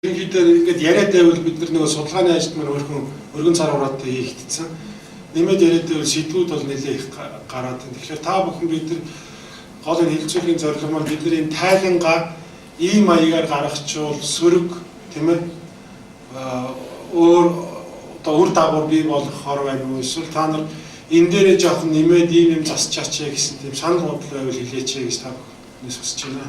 Ингээд яриад байвал бид нэг судалгааны ажилд мөр өргөн цар ураад хийгдсэн. Нэмээд яриад байвал сэдвүүд бол нэлээ их гараад байна. Тэгэхээр та бүхэн бид нар гол энэ хилцүүлгийн зорилго маань бидний энэ тайлангаа ийм маягаар гаргахчвал сөрөг тийм ээ өөр одоо үр дагавар бий болохоор байна уу? Эсвэл та нар энэ дээрээ жоохон нэмээд ийм засчаач гэсэн тийм санал бодол байвал хэлээч гэж та бүхнээс хүсэж байна.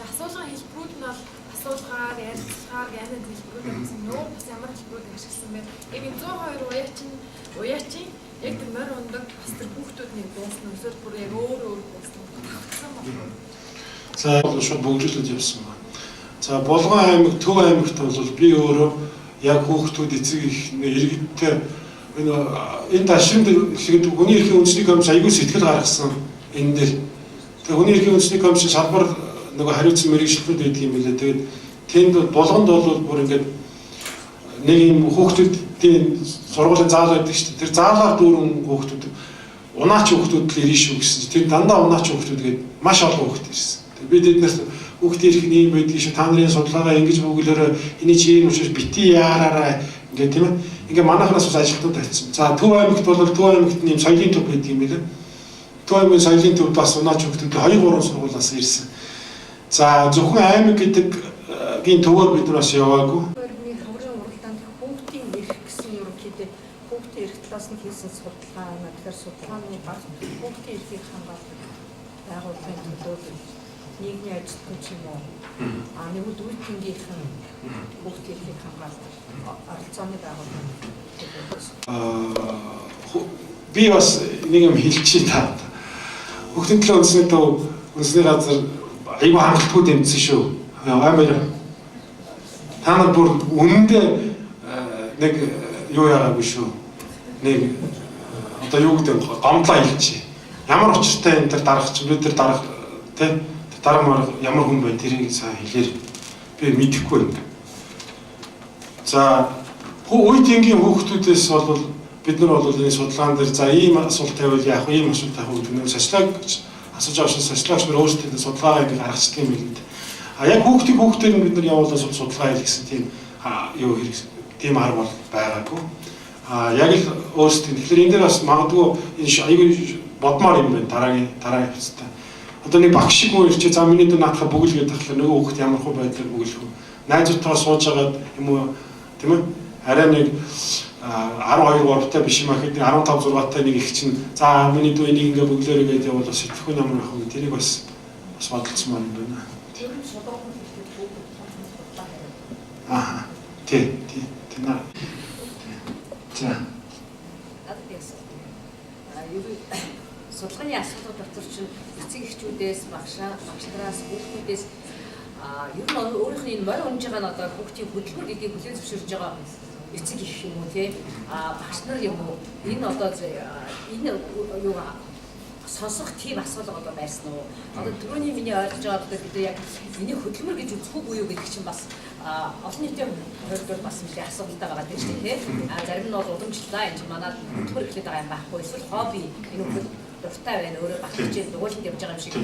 Асуулгын хэлбэрүүд нь бол асуулгаар, ярилцлагаар, янз бүрийн хэлбэрүүд гэсэн нөө бас ямар хэлбэрүүд ашигласан бэ? Яг энэ 102 уяачин яг тэр морь ундаг бас тэр хүүхдүүд нэг байсан өсөл бүр яг өөр байсан тавцсан байна. За бол шууд бөгжүүлэлт явсан байна. За Болгон аймаг, Төв аймагт бол би өөрөө яг хүүхдүүд эцэг их иргэдтэй энэ ташинд хэлэхэд хүний эрхийн үндэсний комисс аягүй сэтгэл гаргасан энэ дээр. Тэгээ хүний эрхийн үндэсний комиссын салбар нөгөө хариуцсан мэргэжилтүүд байдаг юм билээ. Тэгээд тэнд Болгонд бол бүр ингээд нэг юм хүүхдүүдийн сургуулийн заал байдаг шүү дээ. Тэр заалаар дүүрэн хүүхдүүд унаач хүүхдүүд л ирнэ шүү гэсэн чинь тэр дандаа унаач хүүхдүүд гээд маш олон хүүхд ирсэн. Тэгээд бид эднээс хүүхдийн эрх нь ийм байдаг шүү. Та нарын судалгаагаа ингэж бүглөөрөө эний чи ийм учраас бити яараарай ингээд тийм ээ. Ингээ манайхнаас бас ажилтнууд тавьсан. За Төв аймагт бол Төв аймагт ийм соёлын төв байдаг юм билээ. Төв аймгийн соёлын төвд бас унаач хүүхдүүд 2-3 сургуулиас ирсэн. За зөвхөн аймаг гэдэг гийн төвөөр бид нар бас яваагүй. Өөрийн хамрын уралдаанд хүүхдийн эрх гэсэн ерөнхийдөө хүүхдийн эрх талаас нь хийсэн судалгаа байна. Тэгэхээр судалгааны баг хүүхдийн эрхийг хамгаалдаг байгууллагын төлөө нийгмийн ажилтнууд ч юм уу нэгд үйлдвэрийнхэн хүүхдийн эрхийг хамгаалдаг оролцооны байгууллага. Би бас нэг юм хэлчихье та. Хүүхдийн төлөө үндэсний газар айгүй хангалтгүй дэмжсэн шүү. Амар. Та нар бүр үнэндээ нэг юу яагаагүй шүү. Нэг одоо юу гэдэг гомдлоо хэлчихье. Ямар учиртай энэ төр дарах чинь бид тэр дарах тий дарамаар ямар хүн байна тэрийг сайн хэлээр би мэдэхгүй юм. За үеийнгийн хүүхдүүдээс бол бид нар бол энэ судалгаан дээр за ийм асуулт тавиул яах вэ? Ийм асуулт тавих гэдэг нь социолог асууж авсан социологч нар өөрсдөө судалгаа ингэ гаргачихдаг юм билээ. А яг хүүхдээр нь бид нар явуулсан судалгаа хэл гэсэн тийм юу хэрэг тийм арга бол байгаагүй. А яг л өөрсдөө тэгэхээр энэ дээр бас магадгүй энэ аюул бодмоор юм байна дараагийн хэвцтэй. Одоо нэг багш шиг өөр чи за миний дүү наадахаа бүгэлгээд тахлаа нөгөө хүүхд ямар хөө байдлаар бүгэлэх вэ? Найзуудтайгаа сууж агаад юм уу тийм ээ арай нэг 12 3-тай биш юм аа хэд 15 6-тай нэг их чинь за миний дүү энийг ингээ бүглээрээ гэдэг явал бас сэтгэхгүй ямар байх вэ? Тэрийг бас бодолцсон юм байна. Тэр нь судалгаа хийх бүгд судалгаа хийх. Аа тий. За. Судалгааны асуудал дотор чинь эцэг эхчүүдээс багшнараас хүүхдүүдээс ер нь өөрийнх нь энэ морь унж байгаа нь одоо хүүхдийн хөдөлгөөр гэдгийг хүлээн зөвшөөрж байгаа эцэг их юм уу тий багш нар юм уу энэ одоо энэ юу сонсох тийм асуудал одоо байсан уу одоо түрүүний миний ойлгож байгаа бид яг миний хөдөлмөр гэж үзэх үгүй юу гэдэг чинь бас олон нийтийн хувьд бас нэлээд асуудалтай байгаа дэж тий зарим нь бол уламжлалаа энэ манай хөдөлмөр гэхээд байгаа юм байхгүй эсвэл хобби энэ үгүй дуртай байна өөрөө багш хичээл дугуйланд явж байгаа юм шиг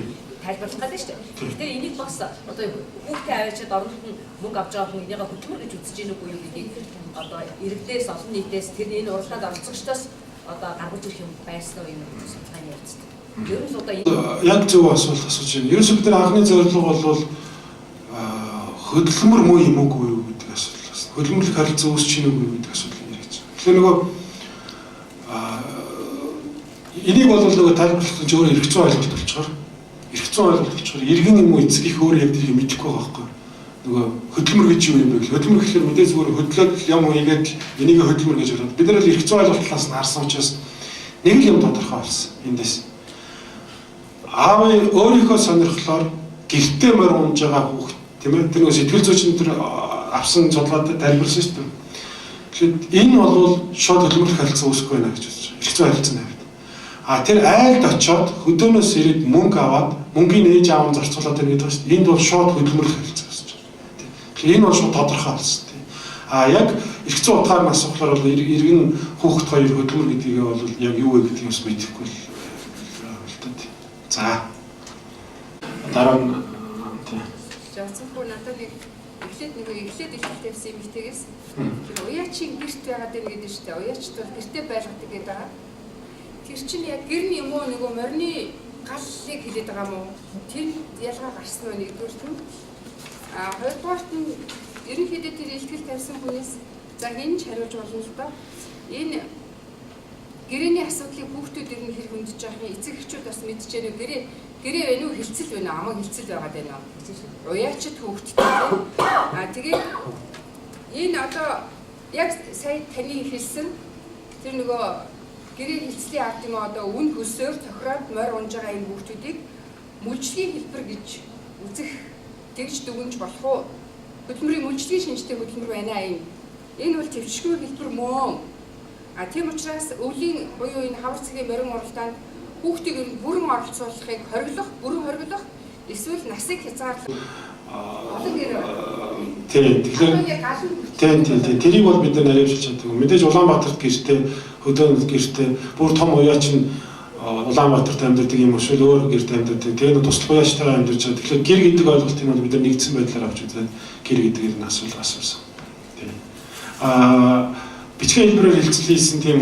тайлбарлах гэдэг шүү дээ. Тэгэхээр энийг бас одоо хүүхдээ аваачаад оронд нь мөнгө авч байгаа хүн энийг хөдөлмөр гэж үзэж гэнэ үгүй юу гэдгийг одоо иргэдээс олон нийтээс тэр энэ уралдаанд оролцогчдоос одоо гаргаж ирэх юм байсан уу юм судалгааны явцад. Ер нь одоо яг зөв асуулт асууж байна. Ерөөсөө бид нар анхны зорилго бол хөдөлмөр муу юм уугүй юу гэдэг асуудал байна. Хөдөлмөрлөх харилцаа үүсч чинь үгүй юу гэдэг асуудал ярьж байна. Тэгэхээр нөгөө энийг бол нөгөө тайлбарлах гэж өөрөө эрх зүйн ойлголт болчихоор иргэн юм уу эцэг их өөрөө яг тэрийг мэдэхгүй байгаа байхгүй. Нөгөө хөдөлмөр гэж юу юм бэ гэвэл хөдөлмөр гэхэлэр мэдээ зүгээр хөдлөөд юм уу игээд энийг хөдөлмөр гэж бодоод бид нар л эрх зүйн ойлголт талаас нь харсан учраас нэг л юм тодорхой болсон эндээс. Аав өөрийнхөө сонирхлоор гэртээ морь унж байгаа хүүхд тийм ээ тэр нөгөө сэтгэл зүйчин тэр авсан судалгаатай тайлбарласан шүү дээ. Тэгэхээр энэ бол шууд хөдөлмөрлөх харилцаа үүсэхгүй байна гэж бодож байна. Эрх зүйн харилцааны хувьд. А тэр айлд очоод хөдөөнөөс ирээд мөнгө аваад мөнгөний нээж аав зарцуулаад байна гэдэг чинь энд бол шууд хөдөлмөрлөх харилцаа үүсэж байна. Тэгэхээр энэ бол шууд тодорхой болсон тийм. А яг их зүйн утгаар нь асуухлаар бол иргэн хүүхэд хоёр хөдөлмөр гэдгийг бол яг юу вэ гэдгийг бас мэдэхгүй л байна. За. Дараа нь Жацгүй надад нэг эхлээд илтгэсэн юм ихтэйгээс тэр уяачин гэрт байгаад байна гэдэг нь шүү дээ. Уяачд бол гэртээ байлгадаг гэдэг байгаа. Тэр чинь яг гэрний юм уу нөгөө морины галлыг хэлээд байгаа юм уу? Тэр ялгаа гарсан уу нэгдүгээр нь. Хоёрдугаарт нь ерөнхийдөө тэр илтгэл тавьсан хүнээс за хэн ч хариулж болно л доо. Энэ гэрээний асуудлыг хүүхдүүд ер нь хэрэг хөндөж байгаа юм. Эцэг эхчүүд бас мэдчихэв нэ гэрээ байна уу хилцэл байна уу? Амаг хилцэл байгаад байна уу? Уяачд хүүхдтэй. Тэгээд энэ одоо яг сая таны хэлсэн тэр нөгөө гэрээ хилцлийн ард юм одоо үн хөсөөр тохироод морь унж байгаа энэ хүүхдүүдийг мүлжлийн хэлбэр гэж үзэх тэгж дүгнж болох уу? Хөдөлмөрийн мүлжлийн шинжтэй хөдөлмөр байна юм. Энэ бол төвчгүй хэлбэр мөн. Тийм учраас өвлийн буюу энэ хавар цэгийн морин уралдаанд хүүхдийг ер нь бүрэн оролцуулахыг бүрэн хориглох эсвэл насыг хязгаарлах тийм тэрийг бол бид наривчилж чаддаг. Мэдээж Улаанбаатарт гэртээ хөдөөнд гэртээ бүр том уяач нь Улаанбаатарт амьдардаг юм эсвэл өөр гэрт амьдардаг. Тэгээд туслах уяачтайгаа амьдарч байгаа. Тэгэхээр гэр гэдэг ойлголтыг бол бид нэгдсэн байдлаар авч үзээд гэр гэдэг нь асуулт асуусан. Тийм. Бичгийн хэлбэрээр хилцүүлсэн тийм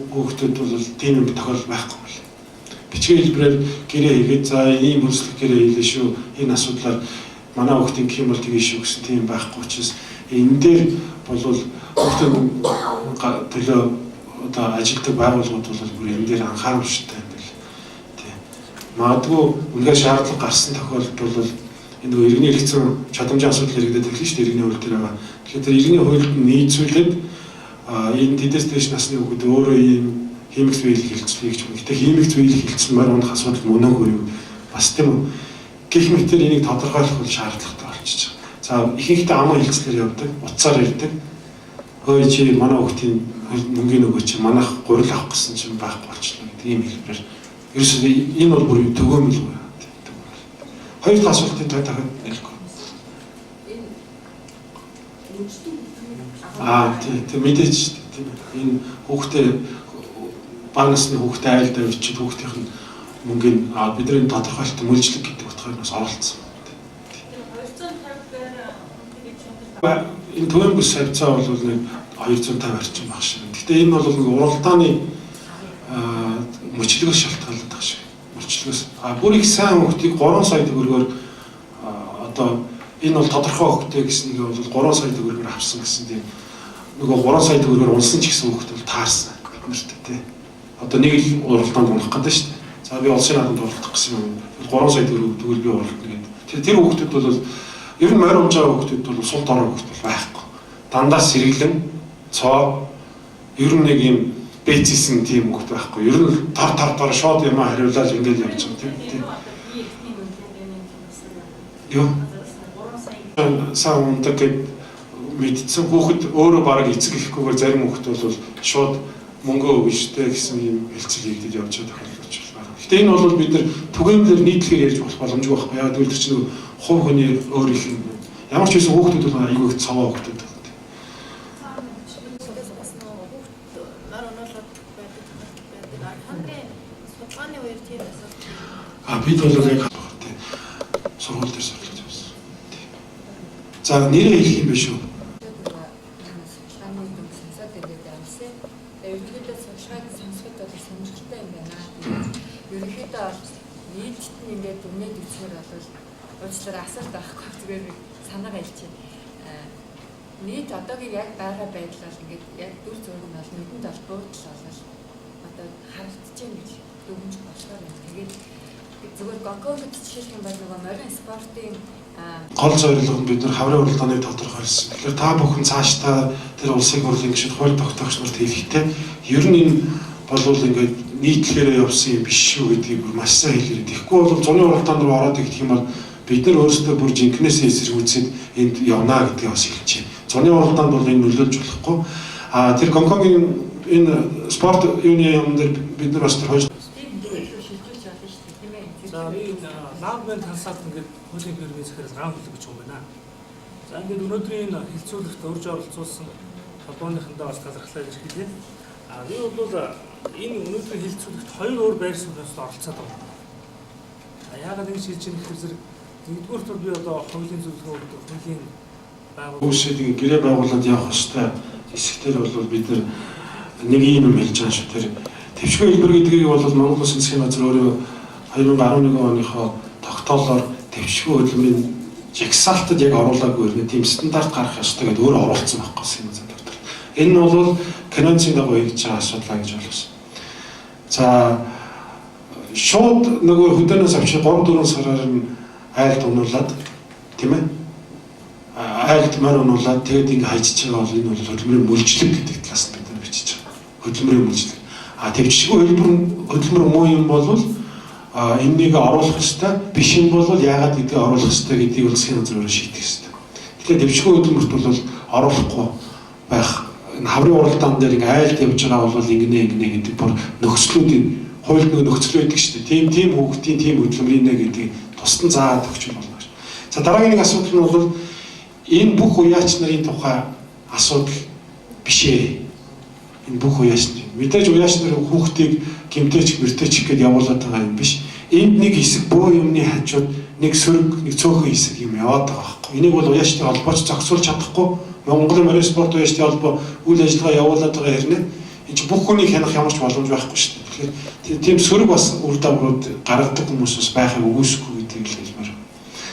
хүүхдүүд бол тийм юм тохиол байхгүй байна. Бичгийн хэлбэрээр гэрээ хийгээд за ийм бүслэх гэрээ хийлээ шүү. Энэ асуудлаар манай хүүхдийн гэх юм бол тгий шүү гэсэн тийм байхгүй учраас энэ дээр бол хүүхдийн төлөө одоо ажилтдаг байгууллагууд бол бүр энэ дээр анхаарамжтай юм байна. Тийм. Магадгүй үнээр шаардлага гарсан тохиолдолд бол энэ нөгөө иргэний хэрэгцээ чадамжийн асуудал хэрэгдэдэг л шүү дээ иргэний хууль дээр байгаа. Тэгэхээр тэр иргэний хуульд нийцүүлээд энэ тэдэс дэш насны хүүхэд өөрөө ийм химикс биелэх хилцлийг гэж байна. Гэтэ химикс биелэх хилцэн морь унах асуудал мөнөөгөө юу бас тийм үү. Гэх мэт энийг тодорхойлох бол шаардлагатай болчихж байгаа. За ихэнхдээ аман хилцлэр явдаг, утсаар ирдэг. Хөөе чи манай хүүхдийн мөнгөний нөгөө чи манайх гурил авах гэсэн чинь байхгүй болчихлоо гэдэг ийм хэлбэрээр. Ерөөсөө энэ бол бүр төгөөмөл байна. Хоёр дахь асуултыг дахиад хэлэхгүй. Тийм мэдээж тийм энэ хүүхдээ бага насны хүүхдээ айлдаа өчид хүүхдийнх нь мөнгөний бидний тодорхойлолт мөлжлөг гэдэг утгаар бас оролцсон. Энэ төвийн бүс хавцаа бол нэг 250 орчим баг шиг. Гэхдээ энэ бол нэг уралдааны мөчлөгөөс шалтгаалдаг баг шиг. Мөчлөгөөс бүр их сайн хүүхдийг 3 сая төгрөгөөр одоо энэ бол тодорхой хүүхдээ гэсэн нэг бол 3 сая төгрөгөөр авсан гэсэн тийм нөгөө 3 сая төгрөгөөр унсан ч гэсэн хүүхд бол таарсан биднэрт тий. Одоо нэг л уралдаанд унах гэдэг шүү дээ. За би улсын наадамд оролцох гэсэн юм. 3 сая төгрөг би оруулах гэдэг. Тэр хүүхдүүд бол ер нь морь унж байгаа хүүхдүүд бол сул дорой хүүхдүүд байхгүй. Дандаа сэргэлэн цоо ер нь нэг юм бэцсэн тийм хүүхд байхгүй. Ер нь тар шууд юм хариулаад ингэж явж байгаа тийм. Юу? Саа ундаг мэдсэн хүүхэд өөрөө бараг эцэг ихэхгүйгээр зарим хүүхэд бол шууд мөнгө өгнөштэй гэсэн юм хэлцэл хийгдэж явж байгаа тохиолдол байна. Гэтэ энэ бол бид нар түгээмлэр нийтлэгээр ярьж болох боломжгүй байхгүй. Яг тэр чинь хувь хүний өөр их юм. Ямар ч байсан хүүхдүүд бол аюул цаваа хүүхдүүд байна. Бид бол яг хатгахтай сургууль дээр сурлаж байсан. За нэрээ хэлэх юм биш үү? Ерөнхийдөө нийтэд нь ингээд үнэт үзмээр бол уучлаарай асуулт байхгүй зүгээр санаагаа хэлчихье. Нийт одоогийн яг байгаа байдал бол ингээд яг дүр зураг нь бол нүдэнд бол буудлал бол одоо харагдаж байна гэж дүгнж болохоор байна. Тэгээд зүгээр гонконгод жишээлх юм бол нөгөө морин спортын гол зорилго нь бид нар хаврын уралдааныг тодорхойлсон. Тэгэхээр та бүхэн цаашдаа тэр улсын хурлын гишүүд хууль тогтоогч нарт хэлэхдээ ер нь энэ болвол ингээд нийтлэхээр явсан юм биш шүү гэдгийг бүр маш сайн хэлээд. Тэгэхгүй бол зуны уралдаан руу ороод ирэх юм бол бид нар өөрсдөө бүр жинкнээсээ эсэргүүцээд энд явна гэдгийг бас хэлж байна. Зуны уралдаанд бол энэ нөлөөлж болохгүй. Тэр Гонконгийн энэ спорт юуны юм дээр бид нар бас тэр хойш за би наадмын тансаад ингээд хуулийн фирмийн захираас ган хэлэх гэж юм байна. За ингээд өнөөдрийн хилцүүлэгт урьж оролцуулсан холбооныхондоо бас талархлаа илэрхийлье. Би бол энэ өнөөдрийн хилцүүлэгт 2 өөр байр суурьнаас оролцоод байгаа. Яагаад ингэж хийж байгаа гэхээр зэрэг нэгдүгээр би одоо хуулийн зөвлөгөө өгдөг, хуулийн байгууллага Хүмүүсийн гэрээ байгуулад явах хэвээр хэсэгтэр бол бид нэг юм хэлж байгаа шүү. Тэр төвшин хэлбэр гэдгийг бол Монгол Улсын засгийн газар өөрөө 2011 оныхоо тогтоолоор төвшин хөдөлмөрийн жагсаалтад яг оруулаагүй нэг тийм стандарт гарах ёстой гэдээ өөрөө оруулсан байхгүй юм байна доктор. Энэ нь бол конвенцийн дагуу хийж байгаа асуудал гэж ойлгосон. За шууд нөгөө хөдөөнөөс авчиж 3-4 сараар нь айлд унуулад тийм ээ айлд мөр унуулад тэгээд ингэ хайчиж байгаа бол энэ бол хөдөлмөрийн мөлжлөг гэдэг талаас нь бид бичиж байгаа. Хөдөлмөрийн мөлжлөг. Төвчшгүй хөдөлмөр муу юм бол энэнийг оруулах ёстой биш юм бол яагаад гэдгийг оруулах ёстой гэдгийг бол засгийн газар өөрөө шийдэх ёстой. Тэгэхээр төвчшгүй хөдөлмөрт бол оруулахгүй байх энэ хаврын уралдаан дээр ингэ айлд явж байгаа бол ингэнэ гэдэг бүр нөхцлүүдийн хуульд нэг нөхцөл байдаг шүү дээ. Тийм хүүхдийн тийм хөдөлмөрийн нэ гэдгийг тусдан заагаад өгч болно гэж. За дараагийн нэг асуудал нь бол энэ бүх уяач нарын тухай асуудал биш ээ. Энэ бүх уяач нар. Мэдээж уяач нар хүүхдийг гэмтээч, мөртөөч гэдээ явуулаад байгаа юм биш. Энд нэг хэсэг бөө юмны хажууд нэг сөрөг, нэг цөөхөн хэсэг юм яваад байгаа байхгүй. Энийг бол уяачны холбооч зохицуулж чадахгүй. Монголын морин спорт уяачны холбоо үйл ажиллагаа явуулаад байгаа хэрнээ энэ ч бүх хүнийг хянах ямар ч боломж байхгүй шүү дээ. Тэгэхээр тийм сөрөг бас үр дагаврууд гаргадаг хүмүүс бас байхыг үгүйсэхгүй гэдгийг л хэлмээр.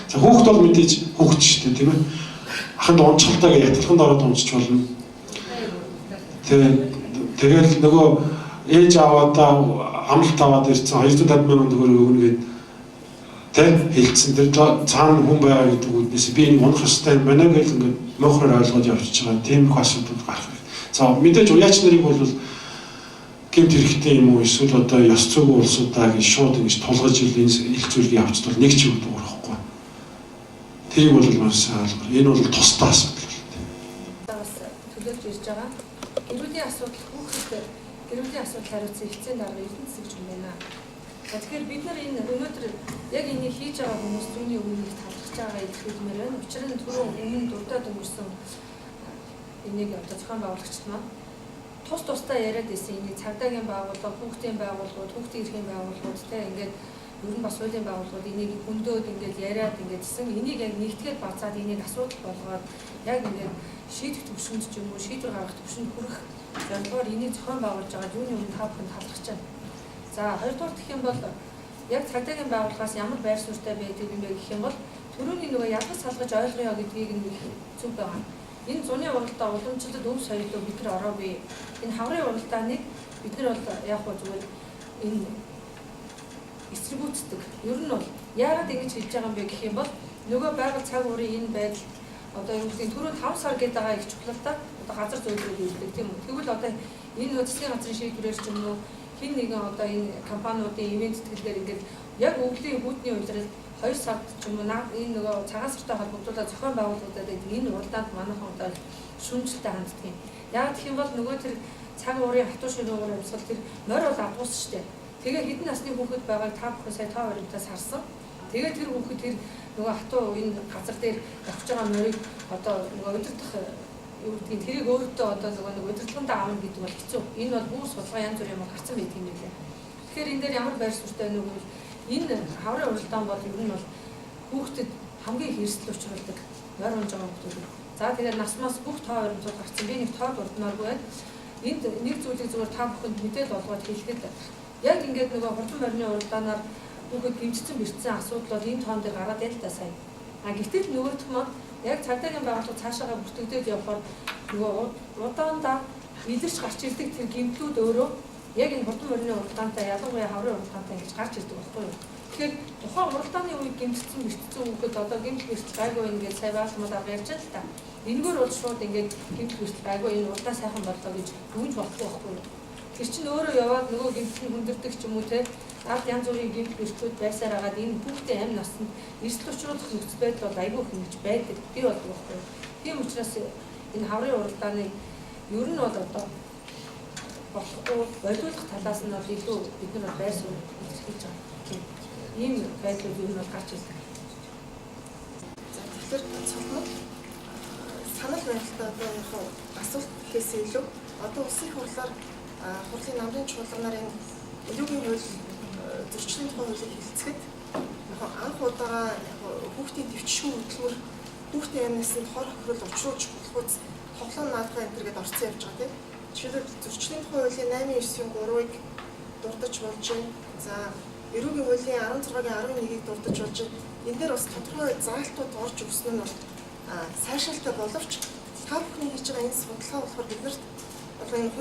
За хүүхд бол мэдээж хүүхд шүү дээ тийм ээ. Аханд унцхалтайг ятгалханд ороод унцч болно. Тэгээд нөгөө ээж аваадаа амлалт аваад ирсэн 250 мянган төгрөг өгнө гэд тэг хэлсэн. Тэр цаана хүн байгаа гэдэг үднээс би энэ унах ёстой юм байна гэж ингээд мохроор ойлгоод явчихж байгаа. Тийм их асуудал гарах. За мэдээж уяач нарыг бол гэмт хэрэгтэй юм уу эсвэл одоо ёс зүйн улсуудаа гэж шууд ингэж тулгаж ил зүйлийг явуулчихвал нэг ч юм дуурахгүй. Тэрийг бол маш ойлгоо. Энэ бол тусдаа асуудал байна. Бас төлөвлөж ирж байгаа. Гэрүүлийн асуудал хүүхэд гэрүүлийн асуудал хариуцсан эцсийн дарга эрдэнэ засаг юм байна. Тэгэхээр бид нар энэ өнөөдөр яг энийг хийж байгаа хүмүүс түүний өмнө талархаж байгаа илэрхийлмээр байна. Учир нь түрүү өмнө дурдаад өнгөрсөн энийг одоо зохион байгуулагчид маань тусдаа яриад ирсэн энийг цагдаагийн байгууллага, хүүхдийн байгууллагууд, хүүхдийн эрхийн байгууллагууд те ингээд ер нь бас хуулийн байгууллагууд энийг хөндөд ингээд яриад ингэдсэн энийг яг нэгтгэл бацаад энийг асуудал болгоод яг ингээд шийдэх төвшөнд ч юм уу шийдвэр гаргах төвшөнд хүрэх зорилгоор энийг зохион байгуулж байгаа юуны өмнө та бүхэн талархаж байна. За хоёрдугаар гэх юм бол яг цагдаагийн байгууллагаас ямар байр суурьтай байдаг юм бэ гэх юм бол түрүүний нөгөө ялгаж салгаж ойлгоё гэдгийг нь зөв байгаа. Энэ зуны уралдаан уламжлалд өв соёлоо бид нар ороогүй. Энэ хаврын уралдааныг бид нар бол яг гоо зүгээр энэ эсрэгүүцдэг. Ер нь бол яагаад ингэж хийж байгаа юм бэ гэх юм бол нөгөө байгаль цаг уурын энэ байдал одоо юу гэдэг түрүү 5 сар гэдэг байгаа их чухлалтай одоо газар зөөлрөд үүсдэг тийм үү. Тэгвэл одоо энэ засгийн газрын шийдвэрээр ч юм уу хин нэгэн одоо энэ компаниудын ивент тэтгэлгээр ингээд яг өвлийн хүүтний үйлрэл 2 сард ч юм уу энэ нөгөө цагаан сартай холбогдуулаад зохион байгуулагдаад байдаг энэ уралдаанд манайхан одоо шүмжлэлтэй ханддаг юм. Яг гэх юм бол нөгөө тэр цаг уурын хатуу ширүүгээр амьсгал тэр морь бол адуус шүү дээ. Тэгээ хэдэн насны хүүхэд байгааг та бүхэн сая тоо баримтаас харсан. Тэгээ тэр хүүхэд тэр нөгөө хатуу энэ газар дээр явж байгаа морийг одоо нөгөө удирдах юу гэдгийг тэрийг өөртөө одоо нөгөө удирдлагандаа аавна гэдэг бол хэцүү. Энэ бол бүх судалгаа янз бүрийн юм гарсан байдаг юм билээ. Тэгэхээр энэ дээр ямар байр суурьтай нүг бол энэ хаврын уралдаан бол ер нь бол хүүхдэд хамгийн хэрэгсэл учруулдаг морь унж байгаа хүүхдүүд. За тэгээд насмаас бүх тоо баримтууд гарсан. Би нэг тоо дурдмааргүй байна. Энд нэг зүйлийг зүгээр та бүхэнд мэдээлэл олгоод хэлэхэд яг ингээд нөгөө хурдан морины уралдаанаар хүүхэд гимжсэн бэрцсэн асуудлууд энэ тоон дээр гараад ял та сая. Гэтэл нөгөөх маань яг цагдаагийн байгууллага цаашаага бүртгэгдээд явхаар нөгөө удаандаа илэрч гарч ирдэг тэр гимтлүүд өөрөө яг энэ хурдан морины уралдаантай ялангуяа хаврын уралдаантай ингэж гарч ирдэг байхгүй юу. Тэгэхээр тухайн уралдааны үед гимжсэн бэрцсэн хүүхэд одоо гимтэл бэрцэл гайгүй ингээд сая баалмууд аваад ярьж л та. Энэгээр бол шууд ингээд гимтэл бэрцэл гайгүй энэ уралдаан сайхан боллоо гэж гүнж болохгүй байхгүй юу. Тэр чинь өөрөө яваад нөгөө гимтэл хүндэрдэг ч юм уу те ард янз бүрийн гимтэл бэрцүүд байсаар агаад энэ хүүхдээ амь насанд эрсдэл учруулах нөхцөл байдал бол айгүй хэмж байдаг. Би болдог байхгүй юу. Тийм учраас энэ хаврын уралдааны ер нь бол одоо болохгүй болиулах талаас нь бол илүү бид нар байр суурь илэрхийлж байгаа. Ийм байдлууд ер нь бол гарч ирдэг. Тэгэхээр цогцол санал баримттай одоо яг асуулт гэхээсээ илүү одоо улсын их хурлаар хурлын намрын чуулган нарын эрүүгийн хууль зөрчлийн тухай хуулийг хэлэлцэхэд анх удаага хүүхдийн төвчшгүй хөтөлмөр хүүхдийн амнаас нь хор хохирол учруулж болохгүй тоглоом наадах энэ төргээд орцсон явж байгаа тийм. Жишээлбэл зөрчлийн тухай хуулийн 8.9-3-ыг дурдж болж байна. За эрүүгийн хуулийн 16-гийн 11-ийг дурдж болж байна. Энэ дээр бас тодорхой заалтууд орж өгсөн нь бол сайшаалтай боловч та бүхний хийж байгаа энэ судалгаа болохоор биднэрт одоо энэ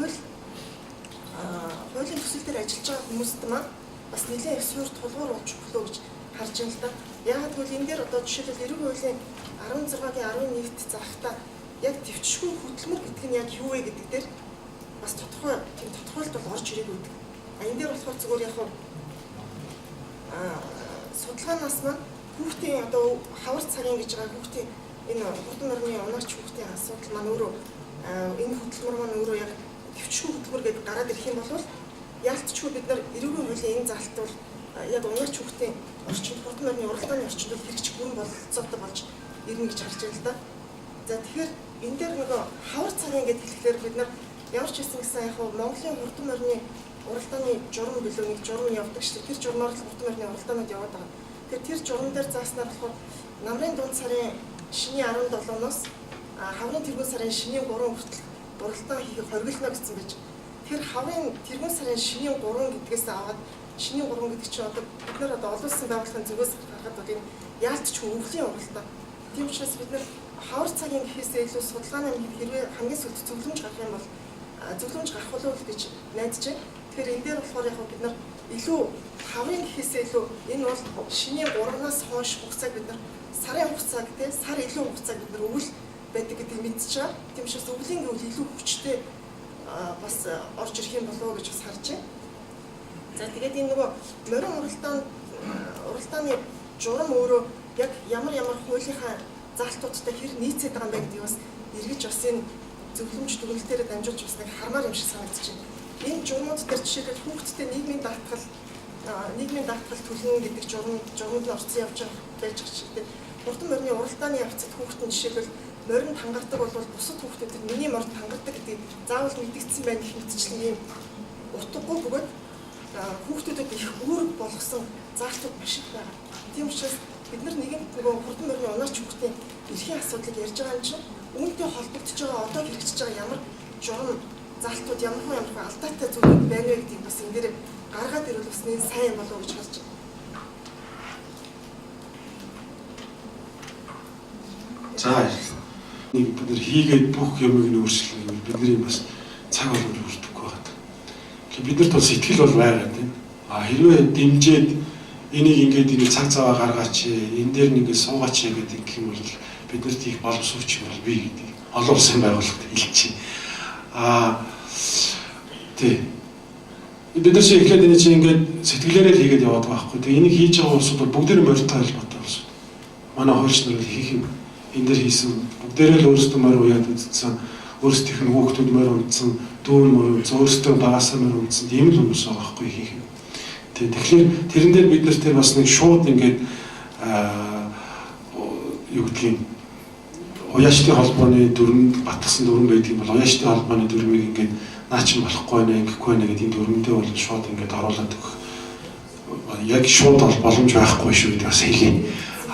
хуулийн төсөл дээр ажиллаж байгаа хүмүүст маань бас нэлээд их суурь тулгуур болж өглөө гэж харж байна л да. Яг тэгвэл энэ дээр одоо жишээлбэл эрүүгийн хуулийн 16-гийн 11-т заахтаа яг төвчшгүй хөтөлмөр гэдэг нь яг юу вэ гэдэг дээр бас тодорхой тийм тодорхойлт бол орж ирээгүй гэдэг. Энэ дээр болохоор зүгээр яг судалгаанаас маань хүүхдийн одоо хавар цагийн гэж байгаа хүүхдийн энэ хурдан орны унаач хүүхдийн асуудал маань өөрөө энэ хөтөлмөр маань өөрөө яг төвчшгүй хөтөлмөр гэдэг гараад ирэх юм бол яалтчгүй бид нар эрүүгийн хуулийн энэ заалт бол яг унаач хүүхдийн орчинд хурдан орны уралдааны орчинд хэрэгч бүрэн бололцоотой болж ирнэ гэж харж байна л да. За тэгэхээр энэ дээр нөгөө хавар цагийн гэдэг хэлэхээр бид нар ямар ч хэсэн гэсэн яг Монголын хурдан орны уралдааны журам билүү нэг журам явдаг шүү дээ. Тэр журмаар л хурдан орны уралдаанууд яваад байгаа. Тэр журам дээр зааснаар болохоор намрын дунд сарын шиний 17-ноос хаврын тэргуун сарын шиний 3 хүртэл уралдаан хийх хоригдно гэсэн байж. Тэр хаврын тэргуун сарын шиний 3 гэдгээс аваад шиний 3 гэдэг чинь одоо бид нар одоо олон улсын байгууллагын зүгээс гаргаад бол энэ яалтчгүй өвлийн уралдаан. Тийм учраас бид нар хавар цагийн гэхээсээ илүү судалгааны хэрвээ хамгийн сүүлд зөвлөмж гарах юм бол зөвлөмж гарах болов уу гэж найдаж байна. Тэгэхээр энэ дээр болохоор яг бид нар илүү хаврын гэхээсээ илүү энэ бол шиний 3-наас хойш хугацааг бид нар сарын хугацааг те сар илүү хугацааг бид нар өвөл байдаг гэдгийг мэдчихэж байгаа. Тийм учраас өвлийн гэвэл илүү хүчтэй бас орж ирэх юм болов уу гэж бас харж байна. За тэгээд энэ нөгөө морин уралдааны журам өөрөө яг ямар хуулийнхаа заалтуудтай хэр нийцээд байгаа юм бэ гэдгийг бас эргэж бас энэ зөвлөмж дүгнэлтээр дамжуулж бас нэг хармаар юм шиг санагдаж байна. Энэ журмууд дээр жишээлбэл хүүхдтэй нийгмийн даатгал төлнө гэдэг журмууд нь орцсон явж байж байгаа ч гэдэг. Хурдан морины уралдааны явцад хүүхдэн жишээлбэл моринд хангардаг бол бусад хүүхдүүд миний моринд хангардаг гэдгийг заавал мэдгдсэн байх гэх мэтчлэн ийм утгагүй бөгөөд хүүхдүүдэд их үүрэг болгосон заалтууд маш их байгаа. Тийм учраас бид нар нэгэн нөгөө хурдан морины унаач хүүхдийн эрхийн асуудлыг ярьж байгаа юм чинь үүнтэй холбогдож байгаа одоо хэрэгжиж байгаа ямар журам заалтууд ямар алдаатай зүйлүүд байна вэ гэдгийг бас энэ дээр гаргаад ирвэл бас нэг сайн юм болов уу гэж харж байна. За нэг бид нар хийгээд бүх юмыг нь өөрчлөх бидний бас цаг болгож үрдэггүй байна. Тэгэхээр биднэрт бас сэтгэл бол байгаа тийм. Хэрвээ дэмжиж энийг ингээд ингэ цаг цаваа гаргаач, энэ дээр нэг суугаач гэдэг юм бол биднэрт их боловсруулч юм бол би гэдэг олон улсын байгууллагад хэлчихье. Тий. Бид нар шиг эхлээд энэ чинь ингээд сэтгэлээрээ хийгээд яваад байгаа байхгүй. Тэгээ энийг хийж байгаа улсууд бол бүгдээр морьтой холбоотой улсууд. Манай хуульч нар хийх юм энэ дээр хийсэн бүгдээрээ л өөрсдөө морь уяад үзсэн, өөрсдийнх нь хүүхдүүд морь унтсан, дүүн морь унтсан, өөрсдөө багасаа морь унтсан ийм л хүмүүс байгаа байхгүй хийх юм. Тэгэхээр тэрэн дээр бид нар тэр бас нэг шууд ингээд юу гэдгийг уяачдын холбооны дүрмэнд батгсан дүрм байдаг юм бол уяачдын холбооны дүрмийг ингээд наач болохгүй нэ ингэхгүй нэ гэдэг энэ дүрмэндээ бол шууд ингээд оруулаад өгөх яг шууд боломж байхгүй шүү гэдэг бас хэлээ.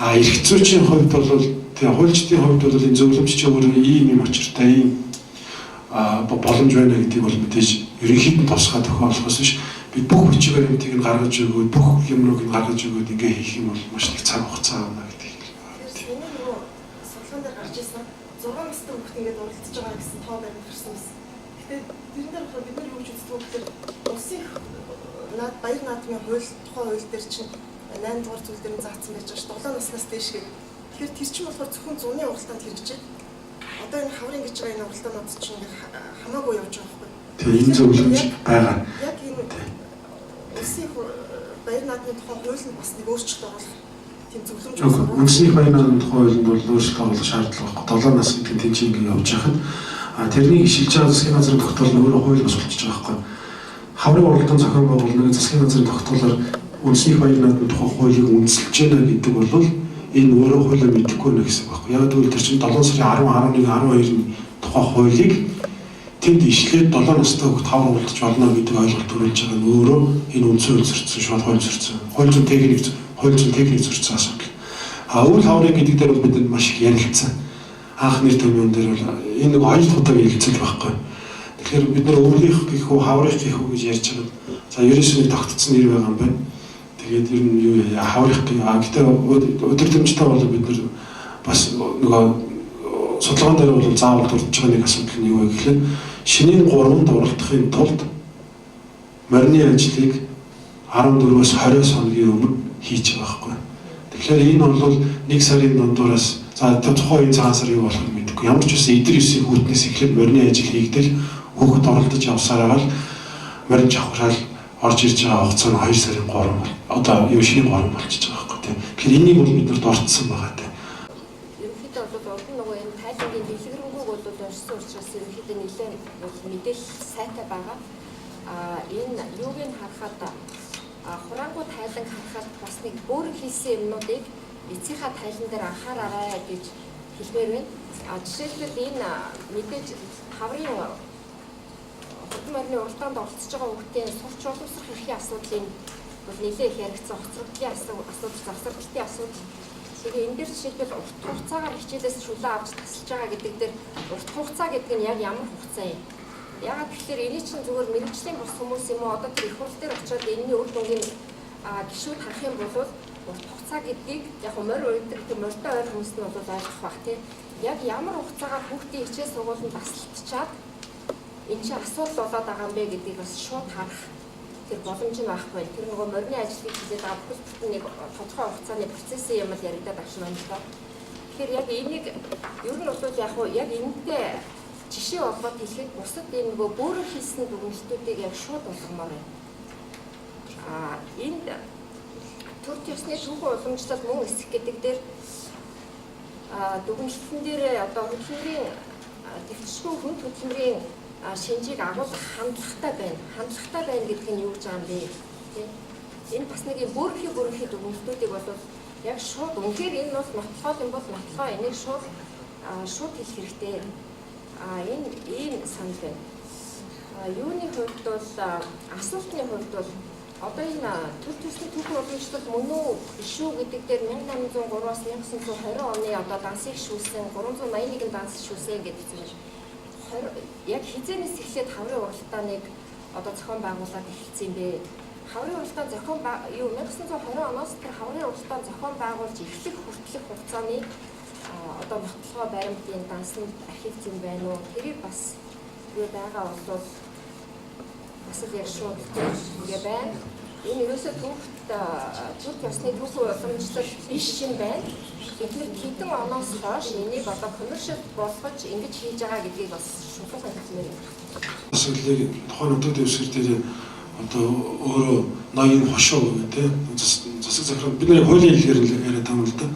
Эрх зүйчийн хувьд бол тэгээ хуульчдын хувьд бол энэ зөвлөмжч өөрөө ийм юм очиртай ийм боломж байна гэдгийг бол мэдээж ерөнхийд нь тусгаад тохиолохоос биш бид бүх хүчээр юмтыг нь гаргаж өгөөд бүх юмрыг нь гаргаж өгөөд ингээ хийх юм бол маш их цаг хугацаа авна гэдэг. Энэ нөгөө судалгаан дээр гарч ирсэн 6 настай хүүхд ингээд уралдаж байгаа гэсэн тоо баримт гарсан байсан. Гэхдээ тэрэн дээр бид нар юу гэж үздэг вэ гэхээр улсын баяр наадмын хууль тухайн хууль дээр чинь 8 дугаар зүйл дээр заасан байж байгаа ш 7 наснаас дээш гэдэг. Тэгэхээр тэр чинь болохоор зөвхөн зуны уралдаанд хэрэгжээд одоо энэ хаврын гэж байгаа энэ уралдаанууд чинь хамаагүй явж байгаа байхгүй. Тэгээ энэ зөвлөмж байгаа. Яг энэ улсын баяр наадмын тухайн хууль нь бас нэг өөрчлөлт оруулах тийм зөвлөмж байна. Үндэсний баяр наадмын тухайн хуулинд бол өөрчлөлт оруулах шаардлага байхгүй. 7 нас гэдэг нь тийм чинь ингэ явж байхад тэрнийг шилжиж байгаа засгийн газрын тогтоол нь өөрөө хууль бас болчихж байгаа байхгүй. Хаврын уралдаан зохион байгуулалтын засгийн газрын тогтоолоор үндэсний баяр наадмын тухайн хуулийг үндэслэж байна гэдэг бол энэ өөрөө хуулиар мэдэхгүй нэ гэсэн байна. Яг тэгвэл тэр чинь 7 сарын 10, 11, 12-ны тухай хуулийг тэнд ишлээд 7 настай хүүхэд хавар уулдаж болно гэдэг ойлголт төрүүлж байгаа нь өөрөө энэ үндсэн үзэрсэн шууд хууль зөрчсөн. Хууль зүйн техник зөрчсөн асуудал. Үйл хаврын гэдэг дээр бол бид маш их ярилцсан. Анх нэр томьёон дээр бол энэ нэг хоёр удаа ярилцсан байхгүй. Тэгэхээр бид нар өвлөх гэх үү, хаврах гэх үү гэж ярьж байгаа. За ерөөсөө тогтцсон нэр байгаа юм байна. Тэгээд ер нь юу хаврах гэх гэхдээ өдөртөмжтэй бол бид нар бас нөгөө судалгаан дээр бол заавал дурдж байгаа нэг асуудал нь юу вэ гэхээр шинийн 3-нд оролдохын тулд морины ажлыг 14-өөс 20 хоногийн өмнө хийж байгаа байхгүй. Тэгэхээр энэ бол 1 сарын дундуураас за тухайн энэ цагаан сар юу болох нь мэдэхгүй. Ямар ч үсэн эдэр 9-ийн хүүтнээс эхлээд морины ажил хийгдэл хүүхэд оролдож явсараа л морин жавхрал орж ирж байгаа хугацаа нь 2 сарын 3 одоо юу шинийн 3 болчихж байгаа байхгүй тийм. Тэгэхээр энийг бол бид нар дурдсан байгаа тийм. Ерөнхийдөө бол нөгөө энэ тайлангийн дэлгэрэнгүй бол орсон учраас ерөнхийдөө нэлээд мэдээлэл сайтай байгаа. Энэ юуг нь харахад хураангуй тайлан харахад бас нэг өөрөөр хийсэн юмнуудыг эцсийнхаа тайлан дээр анхаараарай гэж хэлмээр байна. Жишээлбэл энэ мэдээж хаврын хурдан морины уралдаанд оролцож байгаа хүүхдийн сурч уламжлах эрхийн асуудлыг бол нэлээд их яригдсан хоцрогдлын асуудал, завсарлалтын асуудал. Тэгээ энэ дээр жишээлбэл урт хугацаагаар хичээлээс шүлээ авч тасалж байгаа гэдэг дээр урт хугацаа гэдэг нь яг ямар хугацаа юм? Яагаад гэвэл эний чинь зүгээр мэрэгжлийн бус хүмүүс юм уу одоо тэр их хурл дээр очиод энэний үр дүнгийн гишүүд харах юм бол урт хугацаа гэдгийг яг морь үйдэг тэр морьтой ойр хүмүүс нь бол ойлгох бах тийм. Яг ямар хугацаагаар хүүхдийн хичээл сургуулийн тасалдчаад энэ чинь асуудал болоод байгаа юм бэ гэдгийг бас шууд харах тэр боломж нь байхгүй. Тэр нөгөө морины ажлыг хийгээд байгаа бүхэл нэг тодорхой хугацааны процессын юм л яригадаад авчихна юм л доо. Тэгэхээр яг энийг ер нь бол яг энэтэй жишээ олгоод хэлэхэд бусад энэ нөгөө бөөрөөр хийсэн дүгнэлтүүдийг яг шууд болгомоор байна. Энд төр төсний түүхэн уламжлал мөн эсэх гэдэг дээр дүгнэлтэн дээр одоо хөдөлмөрийн дэвшгүй хүн хөдөлмөрийн шинжийг агуулгах хандлагатай байна. Хандлагатай байна гэдэг нь юу гэж байгаа юм бэ? Тийм. Энэ бас нэг юм бүрхий дүгнэлтүүдийг бол яг шууд үнээр энэ бол нотлохоо юм бол нотлохоо энийг шууд хэлэх хэрэгтэй. Энэ ийм санал байна. Юуны хувьд бол асуултны хувьд бол одоо энэ төр төсний түүхэн уламжлал мөн үү биш үү гэдэг дээр 1803-аас 1920 оны одоо дансыг шүүсэн 381 данс шүүсэн гэдэг чинь яг хизээнээс эхлээд хаврын уралдааныг одоо зохион байгуулад эхэлсэн юм бэ. Хаврын уралдаан зохион 1920 оноос тэр хаврын уралдаан зохион байгуулж эхлэх хүртэлх хугацааны одоо нотлохоо баримтын дансанд архивч юм байна уу? Тэрийг бас юу байгаа бол бас яг шууд ингэ байна. Энэ ерөөсөө төр төсний түүхэн уламжлал биш юм байна. Тэгэхээр хэдэн оноос хойш энийг одоо коммершал болгож ингэж хийж байгаа гэдгийг бас шулуухай хэлмээр байна. Асуудлыг тухайн нутаг дэвсгэр дээр одоо өөрөө ноён хошоо гэдэг засаг захиргааны бидний хуулийн хэлээр яриад байгаа юм л да.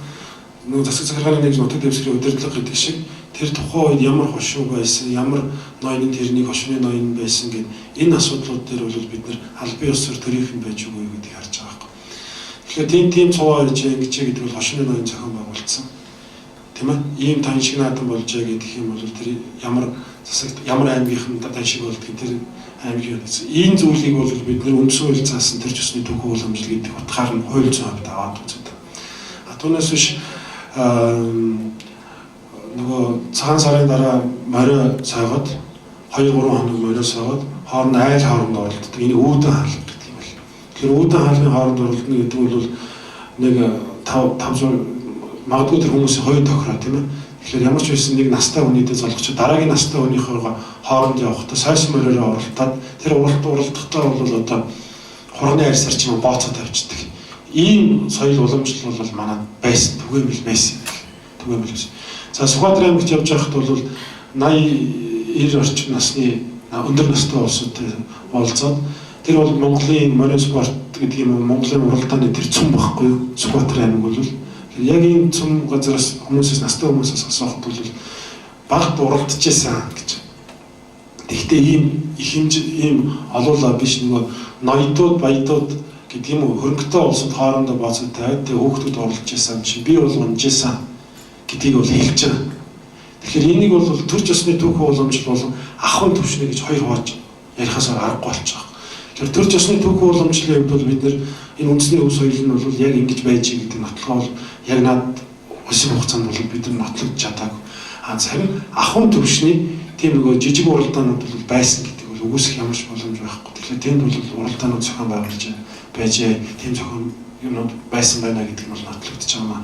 Нөгөө засаг захиргааны нэг нутаг дэвсгэрийн удирдлага гэдэг шиг тэр тухайн үед ямар хошуу байсан, ямар ноёны тэрнийг хошууны ноён байсан гэдэг энэ асуудлууд дээр бол бид нар албан ёсоор төрийнхэн байж үгүй гэдгийг харж байгаа юм. Тэгэхээр тийм цуваа гэж гэдэг бол хошууны ноён зохион байгуулсан. Тийм ээ? Ийм тань шиг наадам болж байгаа гэх юм бол тэр ямар аймгийнхан тань шиг болдгийг тэр аймгийн гэсэн. Энэ зүйлийг бол бид нар үндсэн хууль заасан тэр төсний түүхэн уламжлал гэдэг утгаар нь хууль зүйн хувьд аваад үздэг. Түүнээс биш нөгөө цагаан сарын дараа морио сойгоод 2-3 хоног морио сойгоод хооронд айл хооронд оролддог. Энийг үүдэн хаалга гэдэг юм байна. Тэгэхээр үүдэн хаалгын хооронд оролдно гэдэг бол нэг 500 магадгүй тэр хүмүүсийн хоёр тохироо тийм ээ. Тэгэхээр ямар ч байсан нэг настай хүнийдээ залгч дараагийн настай хүнийхээ хооронд явахдаа сойс мориороо оролдоод тэр уралдахдаа бол одоо хурганы арьс арчим бооцоо тавьчихдаг. Ийм соёл уламжлал бол манай байсан түгээмэл байсан. Түгээмэл байсан. За Сүхбаатар аймагт явж байхад бол 80-90 орчим насны өндөр настай улсуудтай уулзаад тэр бол Монголын морин спорт гэдэг юм Монголын уралдааны тэр цөм байхгүй юу? Сүхбаатар аймаг бол яг энэ цөм газараас хүмүүсээс настай хүмүүсээс асуухад бол багт уралдаж байсан гэж. Тэгэхдээ ийм их хэмжээ ийм олуулаа биш нөгөө ноёдууд баядууд гэдэг юм уу, хөрөнгөтэй улсад хоорондоо бооцоод тавиад тэгээ хүүхдүүд орлож исэн чинь би бол унж исэн гэдгийг бол хэлж байгаа. Тэгэхээр энийг бол төр ёсны түүхэн уламжлал болон ахуйн төвшнө гэж хоёр хувааж ярихаас аргагүй болчих. Тэгэхээр төр ёсны түүхэн уламжлалын хувьд бол бид нэр энэ үндэсний өв соёл нь бол яг ингэж байж гэдэг нотлогоо бол яг над улсын хугацаанд бол бид нар нотлогдож чадаагүй. Харин ахуйн төвшний тийм нөгөө жижиг уралдаанууд бол байсан гэдэг бол үгүйсэх ямар ч боломж байхгүй. Тэгэхээр тэнд бол уралдаанууд зохион байгуулж байжээ. Тийм зохион юмнууд байсан байна гэдэг нь бол нотлогдож байгаа маа.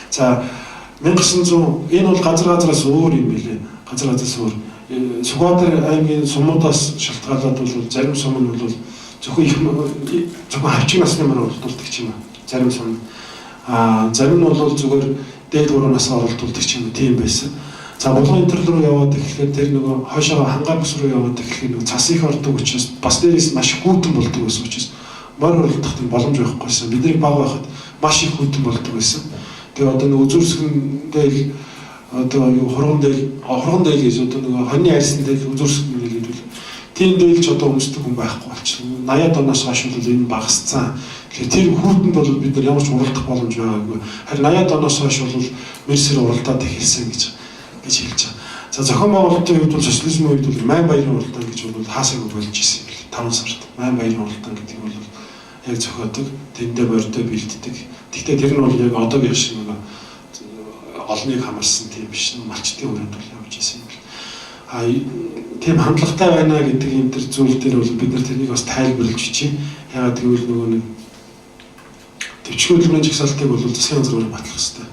За 1900 энэ бол газраас өөр юм билээ. Газраас өөр. Сүхбаатар аймгийн сумуудаас шалтгаалаад бол зарим сум нь бол зөвхөн хавчиг насны мөр оролдуулдаг ч юм уу. Зарим сум зарим нь бол зүгээр дээд 3 насаа оролдуулдаг ч юм уу тийм байсан. За булган интерл руу яваад эхлэхээр тэр нөгөө хойшоо хангаа бүс рүү яваад эхлэхээр нөгөө цас их ордог учраас бас дээрээс маш гүйтэн болдог байсан учраас морь оролдох тийм боломж байхгүйсэн. Бидний баг байхад маш их гүйтэн болдог байсан. Тэгээ одоо нөгөө үзүүрсгэндээ одоо юу хурган дээл гэж одоо нөгөө хоньны арьсан дээл үзүүрсгэн гэдэг тийм дээл ч одоо өмсдөг хүн байхгүй болчихсон. 80-аад оноос хойш бол энэ багасцсан. Тэгэхээр тэр хүүтэнд бол бид нар ямар ч уралдах боломж байгаагүй. Харин 80-аад оноос хойш бол мэрсэр уралдаад эхэлсэн гэж хэлж байгаа. За зохион байгуулалтын хувьд бол социализмын үед бол Майн баярын уралдаан гэж бол хаасаг болж ирсэн юм бэл 5 сард. Майн баярын уралдаан гэдэг бол яг зохиодог, тэндээ морьтой бэлддэг. Гэхдээ тэр нь бол яг одоогийн шиг нэг олныг хамарсан тийм биш. Малчтын өрөөнд бол явж ирсэн юм бэл. Тийм хандлагатай байна гэдэг юм тэр зүйл дээр бол бид нар тэрнийг бас тайлбарлаж бичиж. Ягаад гэвэл нөгөө нэг төвчгөн хөдөлмөрийн жагсаалтыг бол засгийн газраар батлах хэрэгтэй.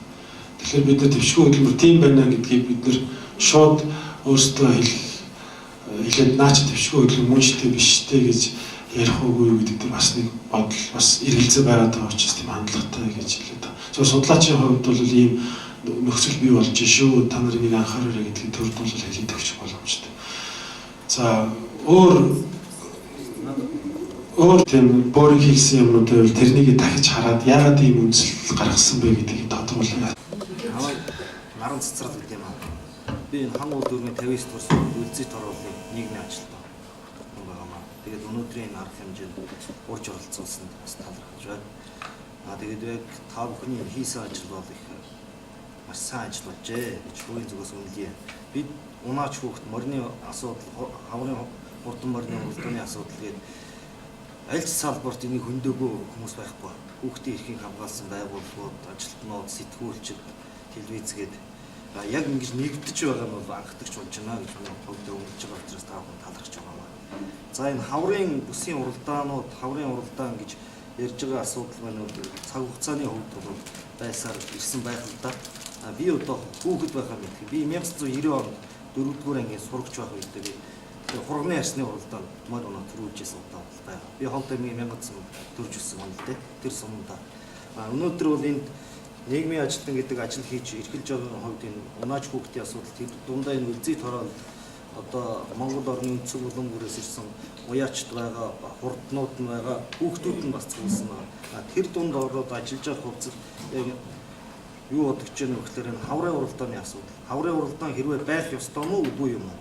Тэгэхээр бид нар төвчгөн хөдөлмөр тийм байна гэдгийг бид нар шууд өөрсдөө хэлээд наач төвчгөн хөдөлмөр мөнчтэй биш té гэж ярих үгүй гэдэг дээр бас нэг бодол бас эргэлзээ байгаад байгаа учраас тийм хандлагатай гэж хэлээд байна. Тэгэхээр судлаачийн хувьд бол ийм нөхцөл бий болж шүү. Та нар энийг анхаараарай гэдгийг төрд бол хэлээд өгч боломжтой. За өөр тийм борыг хийсэн юмнууд байвал тэрнийг дахиж хараад яагаад ийм үндэслэл гаргасан бэ гэдгийг тодорхойлно. Наран цэцрал гэдэг юм аа. Би энэ хан удирдлагын 59 төрсөн үлзий торгуулын нийгмийн ажилтан байгаамаа. Тэгээд өнөөдрийн арга хэмжээнд урьж оролцуулсан бас талархаж байна. Тэгээд яг та бүхний хийсэн ажил бол их маш сайн ажил болжээ гэж хувийн зүгээс үнэлье. Бид унаач хүүхд морины асуудал, хаврын хурдан морины уралдааны асуудал гээд аль ч салбарт энийг хөндөөгүй хүмүүс байхгүй. Хүүхдийн эрхийг хамгаалсан байгууллагууд, ажилтнууд, сэтгүүлчид, телевизгээд яг ингэж нэгдэж байгаа нь бол анхдагч болж байна гэж би хувьд өмнөж байгаа учраас та бүхэн талархаж байгаа юм. За энэ хаврын бүсийн уралдаанууд, хаврын уралдаан гэж ярьж байгаа асуудал маань цаг хугацааны хувьд бол байсаар ирсэн байх л да. Би одоо хүүхэд байхаа мэдхий. Би 1990 онд 4-р ангийн сурагч байх үедээ би хурганы арсны уралдаанд морь унаа төрүүлжсэн удаа байна. Би Хонт аймгийн 1000 сум төрж өссөн юм л дээ. Тэр сумда. Өнөөдөр бол энд нийгмийн ажилтан гэдэг ажил хийж эрхэлж байгаа хувьд энэ унаач хүүхдийн асуудал тэр дундаа энэ үлзий торол одоо Монгол орны өнцөг булангүрээс ирсэн уяачд байгаа, хурднууд нь байгаа, хүүхдүүд нь бас цугсан байна. Тэр дунд ороод ажиллаж байгаа хувьцал яг юу бодож байна вэ гэхээр энэ хаврын уралдааны асуудал. Хаврын уралдаан хэрвээ байх ёстой нь үгүй юм уу?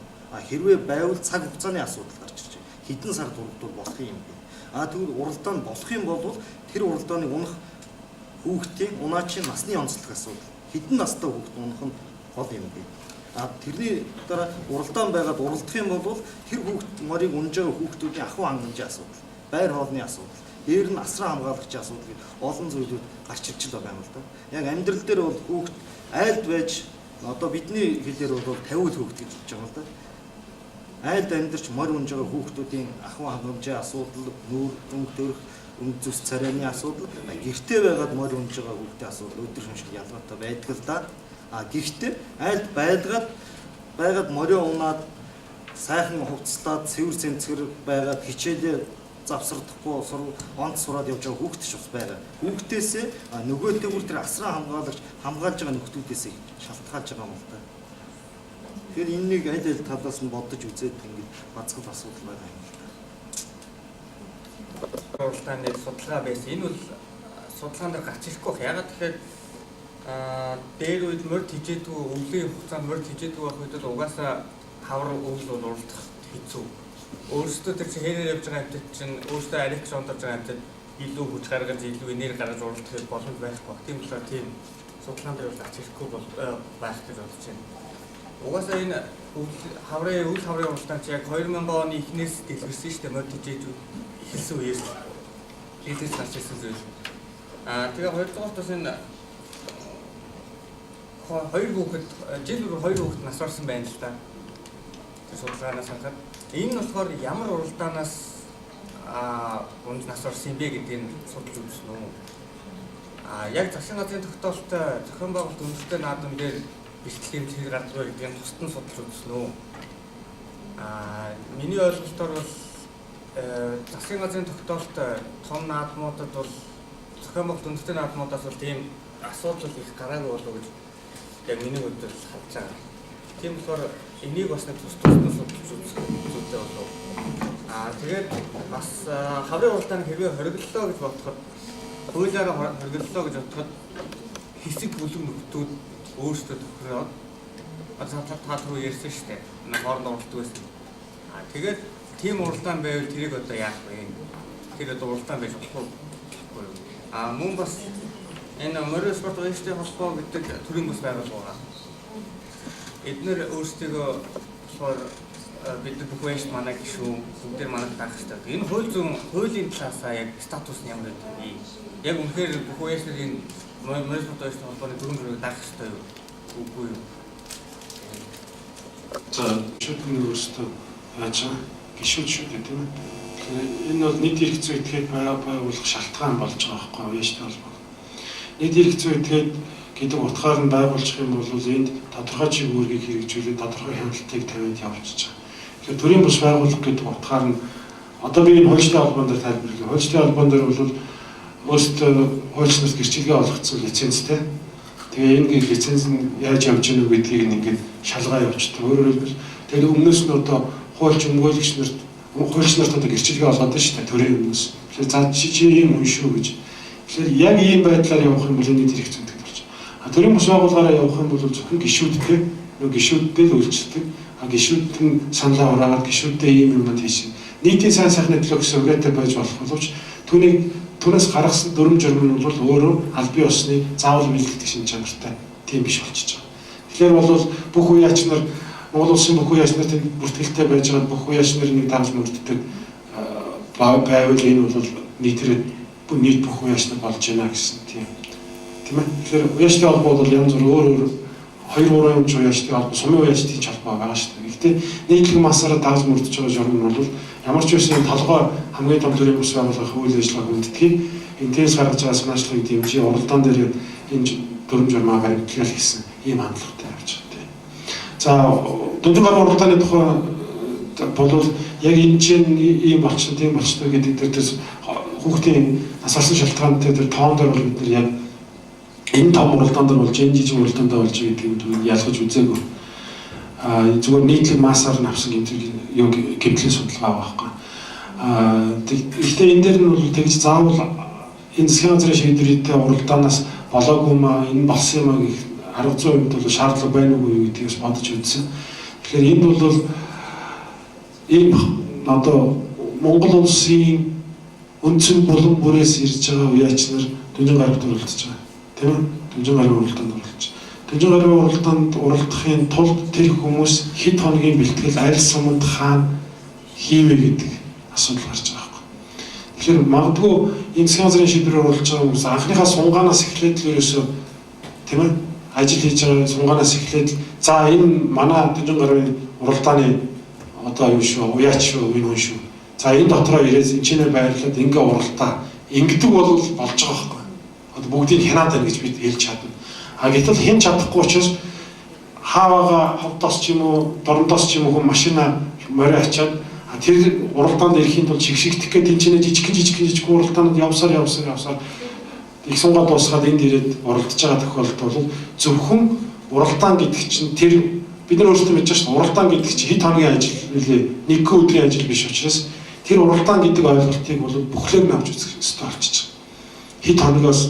Хэрвээ байвал цаг хугацааны асуудал гарч ирж байна. Хэдэн сард уралдуул болох юм бэ? Тэгвэл уралдаан болох юм бол тэр уралдааныг унах хүүхдийн унаачийн насны онцлог асуудал. Хэдэн настай хүүхд унах нь гол юм бэ? Тэрний дараа уралдаан байгаад уралдах юм бол тэр хүүхд морийг унж байгаа хүүхдүүдийн ахуй хангамжийн асуудал, байр хоолны асуудал, дээр нь асран хамгаалагчийн асуудал гэх олон зүйлүүд гарч ирж байгаа юм л да. Яг амьдрал дээр бол хүүхд айлд байж одоо бидний хэлээр бол 50 хүүхд гэж хэлж байгаа юм л да. Айлд амьдарч морь унж байгаа хүүхдүүдийн ахуй хангамжийн асуудал, нүүр, өнгө төрх, өнгө зүс царайны асуудал, гэртээ байгаад морь унж байгаа хүүхдийн асуудал өдөр шөнөшл ялгаатай байдаг л да. Гэхдээ айлд байгаад морио унаад сайхан хувцлаад цэвэр цэнцгэр байгаад хичээлээ завсардахгүй онц сураад явж байгаа хүүхд ч бас байгаа. Хүүхдээсээ нөгөөдөө бүр тэр асран хамгаалж байгаа нөхдүүдээс шалтгаалж байгаа юм л та. Тэгэхээр энэнийг аль талаас нь бодож үзээд ингэж бацгал асуудал байгаа юм л та. Уралдааны судалгаа байсан. Энэ бол судалгаанд гарч ирэхгүй байх. Ягаад тэгэхээр дээр үед морд хижээдгүй өвлийн хугацаанд морд хижээдгүй байх үед л угаасаа хавар өвл бол уралдах хэцүү. Өөрөөсөө тэр чинь хэрээр явж байгаа амьтад чинь өөрөөсөө арих шондорж байгаа амьтад илүү хүч гаргаж илүү энерги гаргаж уралдах боломж байхгүй. Тийм болохоор тийм судалгаан дээр бол гарч ирэхгүй байх гэж бодож байна. Угаасаа энэ үйл хаврын уралдаан чи яг 2000 оны эхнээс дэлгэрсэн шүү дээ. Мод хижээжүүд эхэлсэн үеэс хэлээс гарч ирсэн зүйл. Тэгээ хоёрдугаар бас энэ хоёр хүүхэд жил бүр хоёр хүүхэд нас барсан байна л да. Тэр судалгаанаас харахад энэ нь болохоор ямар уралдаанаас унд нас барсан бэ гэдгийг судалж үзсэн үү. Яг засгийн газрын тогтоолттой зохион байгуулалт үндэсний наадам дээр бэлтгэл хэмжээ гардаг гэдгийг тусдан судалж үзсэн үү. Миний ойлголтоор бол засгийн газрын тогтоолттой том наадмуудад бол зохион байгуулалт үндэсний наадмуудаас бол тийм асуудал их гараагүй болов гэж яг миний бодлоор харж байгаа. Тийм болохоор энийг бас нэг тусдан судалж үзэх зүйтэй болов. Тэгээд бас хаврын уралдааны хэрвээ хориглолоо гэж бодоход хуулиараа хориглолоо гэж бодоход хэсэг бүлэг нөхдүүд өөрсдөө тохироод та түрүү ярьсан шүү дээ. Хоорондоо уралддаг байсан. Тэгээд тийм уралдаан байвал тэрийг одоо яах вэ? Тэр одоо уралдаан байж болохгүй. Мөн бас энэ морин спорт уяжтай холбоо гэдэг төрийн бас байгууллага байгаа. Эдгээр өөрсдөө болохоор бид бүх уяж манай гишүүн бүгдээр манайд даах хэрэгтэй. Энэ хуулийн талаасаа яг статус нь ямар байдаг вэ? Яг үнэхээр бүх уяжтын морин спорт уяжтай холбооны дүрм төрөйг даах хэрэгтэй юу? Үгүй юу? За шүтний өөрсдөө яаж гişүүд шүү дээ тийм ээ. Энэ бол нийт эрх зүй этгээд байгуулах шалтгаан болж байгаа байхгүй уяжтай холбоо. Нийт эрх зүй этгээд гэдэг утгаар нь байгуулчих юм бол энд тодорхой чиг үүргийг хэрэгжүүлээд тодорхой хяналтыг тавиад явуулчих. Тэгэхээр төрийн бус байгууллага гэдэг утгаар нь одоо би энэ хуульчтай холбоон дээр тайлбарлая. Хуульчтай холбоон дээр бол өөрсдөө хуульчнаас гэрчилгээ олгоцсон лицензтэй. Тэгээ энэ лиценз нь яаж явж гэнэ үү гэдгийг ингээд шалгаа явуулдаг. Өөрөөр хэлбэл тэгээ өмнөөс нь одоо хуульч өмгөөлөгч нарт одоо гэрчилгээ олгоод байна шүү дээ төрийн өмнөөс. Тэгэхээр за чи ийм хүн шүү гэж. Тэгэхээр яг ийм байдлаар явах юм бол нийт эрх зүйтэй болж. Төрийн бус байгууллагаараа явах юм бол зөвхөн гишүүдтэй гишүүдтэй л үйлчлдэг. Гишүүд нь саналаа ураагаад гишүүдтэй ийм юмнууд хийсэн. Нийтийн сайн сайхны төлөө гэсэн үгээтэй байж болох боловч түүнээс гаргасан дүрм журм нь бол өөрөө аль бие усны заавал бэлтгэдэг шинж чанартай тийм биш болчихж байгаа. Тэгэхээр бол бүх уяач нар Монгол улсын бүх уяач нар тэнд бүртгэлтэй байж байгаа бүх уяач нарын нэг давс мөрддөг байвал энэ бол нийт бүх уяач нар болж байна гэсэн тийм ээ. Тэгэхээр уяачтай холбоо бол янз бүр өөр 2-3 юм уяачтай холбоо сумын уяачтай холбоо байгаа шүү дээ. Гэхдээ нийтлэг массаараа давс мөрдөж байгаа журм нь бол ямар ч үсэн толгой хамгийн том төрийн бус байгууллага үйл ажиллагааг хүндэтгийг энэс гаргаж байгаа санаачлагыг дэмжиж уралдаан дээр энэ дүрм журмаа баримтлал хийсэн ийм хандлагатай явж байгаа тийм. За дундын гаруй уралдааны тухай болвол яг энэ чинь ийм болчихсон тийм болчихсон гэдэг дээрээс хүүхдийн асарсан шалтгаантай тэр тоон дээр бол бид нар яг энэ том уралдаан дээр болж энэ жижиг уралдаанд болж гэдгийг ялгаж үзээгүй. Зүгээр нийтлэг массаар нь авсан гэмтлийн судалгаа байхгүй. Гэхдээ энэ дээр нь бол тэгж заавал энэ засгийн газрын шийдвэртэй уралдаанаас болоогүй маа энэ болсон юм гэх 100% бол шаардлага байна уу гэдгээс бодож үзсэн. Тэгэхээр энэ бол ийм одоо Монгол улсын үндсэн булан бүрээс ирж байгаа уяач нар Дөнжин гарагт оролцож байгаа. Тийм ээ? Дөнжин гарагийн уралдаанд оролцож. Дөнжин гарагийн уралдаанд уралдахын тулд тэр хүмүүс хэд хоногийн бэлтгэл аль суманд хаана хийвэ гэдэг асуудал гарч байгаа юм. Тэгэхээр магадгүй энэ засгийн газрын шийдвэрээр уралдаж байгаа хүмүүс анхныхаа сунгаанаас эхлээд л ерөөсөө тийм ээ ажил хийж байгаа сунгаанаас эхлээд за энэ манай Дөнжин гарагийн уралдааны одоо юу шүү уяач шүү энэ хүн шүү. За энэ дотроо ирээд энэчнээ байрлаад ингээ уралдаа ингэдэг бол болж байгаа байхгүй. Одоо бүгдийг хянаад байна гэж бид хэлж чадна. Гэтэл хэн чадахгүй учраас хааваа ховдоос ч юм уу дорндоос ч юм уу машина морь ачаад тэр уралдаанд ирэхийн тулд шигшигдэх гээд энэ жижиг уралдаанд явсаар их сунгаа дуусгаад энд ирээд уралдаж байгаа тохиолдолд бол зөвхөн уралдаан гэдэг чинь тэр бид нар өөрсдөө мэдж байгаа шүү дээ. Уралдаан гэдэг чинь хэд хоногийн ажил нэлээ нэг өдрийн ажил биш учраас тэр уралдаан гэдэг ойлголтыг бол бүхлээр нь авч үзэх хэрэгтэй болчихж байгаа. Хэд хоногоос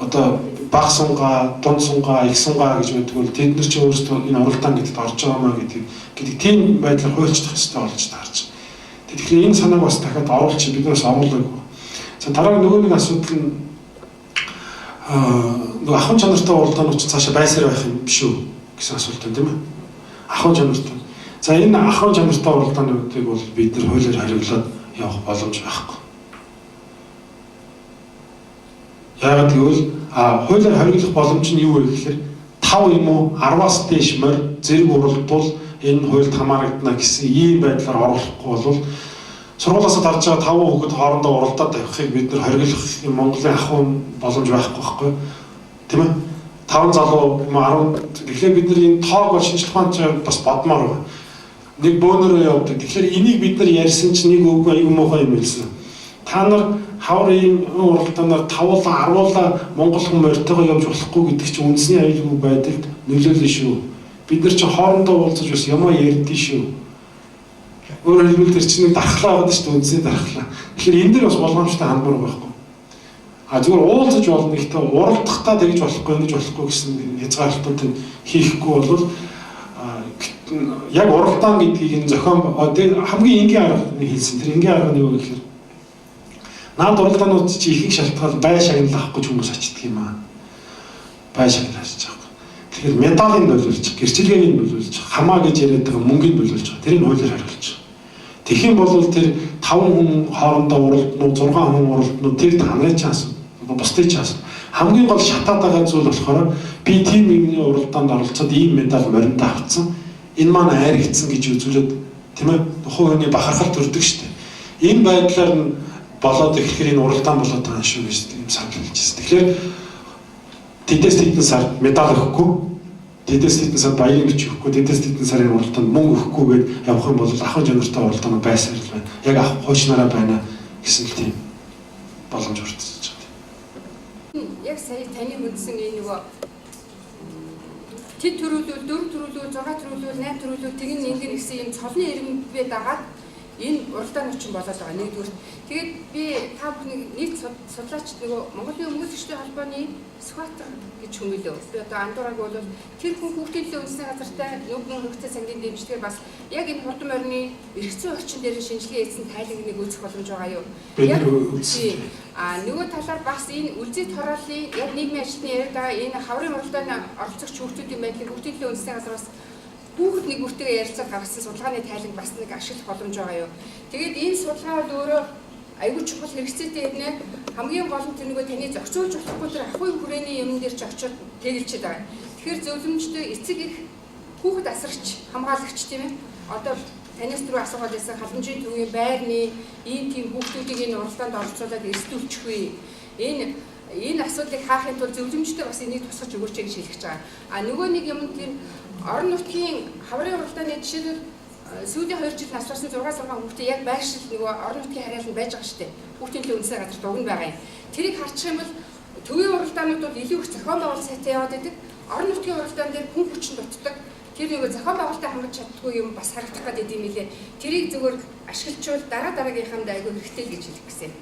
одоо бага сунгаа, дунд сунгаа, их сунгаа гэж байдаг бол тэд нар ч өөрсдөө энэ уралдаан гэдэгт орж байгаа маа гэдэг тийм байдлаар хуульчлах хэрэгтэй болж таарч. Тэгэхээр энэ санааг бас дахиад оруулж биднээс оруулаагүй. За дараагийн нөгөө нэг асуудал нь нөгөө ахуйн чанартай уралдаанууд цаашаа байсаар байх юм биш үү гэсэн асуулт байна тийм ээ. Ахуйн чанартай. За энэ ахуйн чанартай уралдаануудыг бол бид нар хуулиар хариуглаад явах боломж байхгүй. Яг тэгвэл хуулиар хариуглах боломж нь юу вэ гэхээр 5 юм уу 10-аас дээш морь зэрэг уралдвал энэ хуульд хамаарагдана гэсэн ийм байдлаар оруулахгүй бол сургуулиасаа дарж байгаа 5 хүүхэд хоорондоо уралдаад тавихыг бид нар хориглох юм Монголын ахуйн боломж байхгүй байхгүй тийм ээ 5 залуу юм 10 тэгэхээр бид нар энэ тоог бол шинжлэх ухааны бас бодмоор байна. Нэг бөөнөрөө явдаг. Тэгэхээр энийг бид нар ярьсан чинь нэг үг аюу муухай юм хэлсэн. Та нар хавар ийм уралдаанаар тавуулаа аруулаа монгол хүн морьтойгоо явж болохгүй гэдэг чинь үндэсний аюулгүй байдалд нөлөөлнө шүү. Бид нар чинь хоорондоо уулзаж бас ямаа ярьдээ шүү. Өөрөөр хэлбэл тэр чинь нэг дархлаа байдаг шүү дээ үндэсний дархлаа. Тэгэхээр энэ дэр бас болгоомжтой хандмаар байхгүй. Зүгээр уулзаж болно гэхдээ уралдахдаа тэгж болохгүй ингэж болохгүй гэсэн хязгаарлалтууд хийхгүй бол яг уралдаан гэдгийг энэ зохион хамгийн энгийн арга хэлсэн. Тэр энгийн арга нь юу гэхээр наад уралдаанууд чи ихийг шалтгаалж бай шагналах гэж хүмүүс очдөг юм аа. Бай шагналж байгаа. Тэгэхээр медалыг нөлөөлж, гэрчлэгийг нөлөөлж, хамаа гэж яриад байгаа мөнгөийг нөлөөлж байгаа. Тэрийг хуулиар хариулж байгаа. Тэгэх юм бол тэр 5 хүн хоорондоо уралднууд, 6 хүн уралднууд тэр танай чанс, бусдын чанс. Хамгийн гол шатаад байгаа зүйл болохоор би тийм нэгний уралдаанд оролцоод ийм медаль моринд авцсан. Энэ маань айрагдсан гэж үзүүлээд тийм ээ хувийн бахархал төрдөг шүү дээ. Энэ байдлаар нь болоод ирэхээр энэ уралдаан болоод байгаа шүү гэж юм санал хэлж байна. Тэгэхээр тэдэс тэдэн сар медаль өгөхгүй, тэдэс тэдэн сар баярын бичиг өгөхгүй, тэдэс тэдэн сарын уралдаанд мөнгө өгөхгүйгээд явах юм бол ахуйн чанартай уралдаан байсаар л байна. Яг хуучнараа байна гэсэн л тийм боломж өртөж байгаа. Яг сая таны мэдсэн энэ нөгөө тэд төрүүлүүл, 4 төрүүлүүл, 6 төрүүлүүл, 8 төрүүлүүл тэгин ингэр гэсэн юм цолны иргэнбэ дагаад энэ уралдаан орчин болоод байгаа нэгдүгээр. Тэгээд би та бүхний нийт судлаач нөгөө Монголын өмгөөлөгчдийн холбооны Скватер гэж хүмүүлээ. Би одоо андуураг бол тэр хүн хүүхдийн төлөө үндэсний газартай нөгөө хөгцөө сангийн дэмжлэгээр бас яг энэ хурдан морины эргэцэн орчин дээр шинжилгээ хийсэн тайлагныг үүсгэх боломж байгаа юу? Яг нөгөө талаар бас энэ үлзий торооллын яг нийгмийн ажилтны яриад байгаа энэ хаврын уралдааны оролцогч хүүхдүүдийн байдлыг хүүхдийн төлөө үндэсний газраас хүүхэд нэг бүртээ ярилцаад гаргасан судалгааны тайлаг бас нэг ашиглах боломж байгаа юу. Тэгээд энэ судалгаа бол өөрөө аюул чухал хэрэгцээтэй хэрнээ хамгийн гол нь тэр нөгөө таны зохицуулж болохгүй тэр ахуйн хүрээний юм дээр ч очиод тэгэлчээд байгаа. Тэгэхээр зөвлөмжтэй эцэг их хүүхэд асарч хамгаалагч тийм ээ. Одоо танаас түрүү асуугаад байсан халамжийн төвийн байрны ийм тийм хүүхдүүдийг энэ уралдаанд оролцуулаад эрсдүүлчих вэ? Энэ асуудлыг хаахын тулд зөвлөмжтэй бас энийг тусгаж өгөөч гэж хэлж байгаа. Нөгөө нэг юм тийм орон нутгийн хаврын уралдааны жишээлбэл сүүлийн 2 жил насварсан 6 хүүхдээ яг байршил нөгөө орон нутгийн харьяаланд байж байгаа шүү дээ. Хүүхдийн төлөө үндэсний газар дугна байгаа юм. Тэрийг харчих юм бол төвийн уралдаанууд бол илүү их зохион байгуулалт сайтай яваад байдаг. Орон нутгийн уралдаан дээр хүн хүчин дутдаг. Тэр нөгөө зохион байгуулалтаа хангаж чаддгүй юм бас харагдах гэдэг юм лээ. Тэрийг зөвхөн ашиглажвал дараагийнханд айгүй хэрэгтэй гэж хэлэх гэсэн.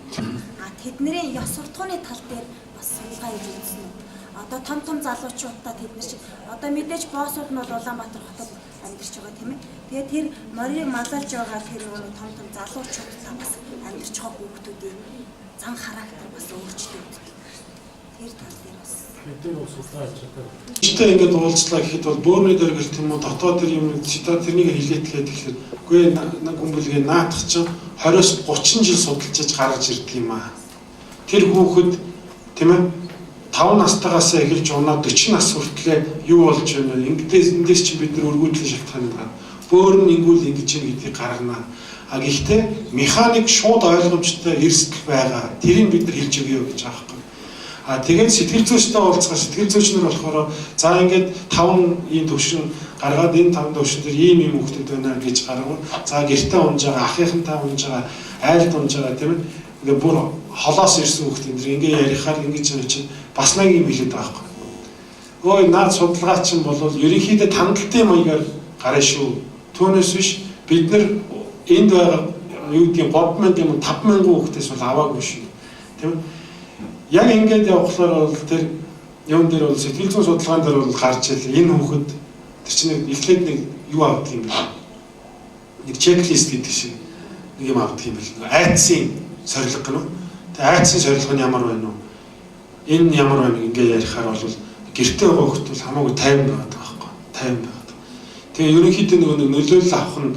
Тэдний ёс суртахууны тал дээр бас судалгаа хийж үзсэн үү? Одоо том залуучуудаа тэд нар шиг одоо мэдээж боссууд нь бол Улаанбаатар хотод амьдарч байгаа тийм ээ. Тэгээд тэр морийг маллаж байгаа тэр нөгөө том залуучуудаа бас амьдарч байгаа хүүхдүүдийн зан характер бас өөрчлөгддөг. Тэр тал дээр бас бид нар судалгаа хийж байгаа. Жишээ ингээд уулзлаа гэхэд бол бөөрийн дээр гэл тийм үү дотоод тэр юм цитат тэрнийг хилээтлээ тэгэхээр үгүй нэг хүмүүлгээ наадах чинь 20-с 30 жил судалж иж гаргаж ирдэг юм аа. Тэр хүүхэд тийм ээ 5 настайгаас эхэлж унаа 40 нас хүртлээр юу болж байна вэ? Эндээс чи бид нар өргөдлийн шалтгаан байна. Бөөр нь ингүүл ингэж юм гэдгийг гаргана. Гэхдээ механик шууд ойлгомжтой эрсдэл байгаа. Тэрийг бид нар хэлж өгье гэж байгаа юм. Тэгээд сэтгэл зүйчтэй уулзгаа сэтгэл зүйч нар болохоор за ингээд 5 ийм төвшин гаргаад энэ 5 төвшин дээр ийм хүүхдүүд байна гэж гаргав. За гэртээ унж байгаа, ахыхантай унж байгаа, айлд унж байгаа тийм ээ. Ингээ бүр холоос ирсэн хүүхд энэ ингээ ярихаар ингэж байгаа чинь бас нэг юм хэлээд байгаа байхгүй. Ой наад судалгаа чинь бол ерөнхийдөө тандалтын маягаар гарна шүү. Түүнээс биш бид нар энд байгаа юу гэдгийг 3000 юм 5000 хүүхдээс бол аваагүй шүү. Тийм ээ. Яг ингээд явхлаар бол тэр юун дээр бол сэтгэл зүйн судалгаан дээр бол гарч ил энэ хүүхэд тэр чинь эхлээд нэг юу авдаг юм бэ? Нэг чеклист гэдэг шиг нэг юм авдаг юм бэл. Айдсын сорилго гэнэ үү? Тэгээ айцсан зорилго нь ямар байна уу? Энэ ямар байна ингээ ярихаар бол гэртээ байгаа хүмүүс бол хамаагүй тайван байгаад байгаа байхгүй. Тайван байгаад. Тэгээ ерөнхийдөө нөгөө нөлөөлөл авах нь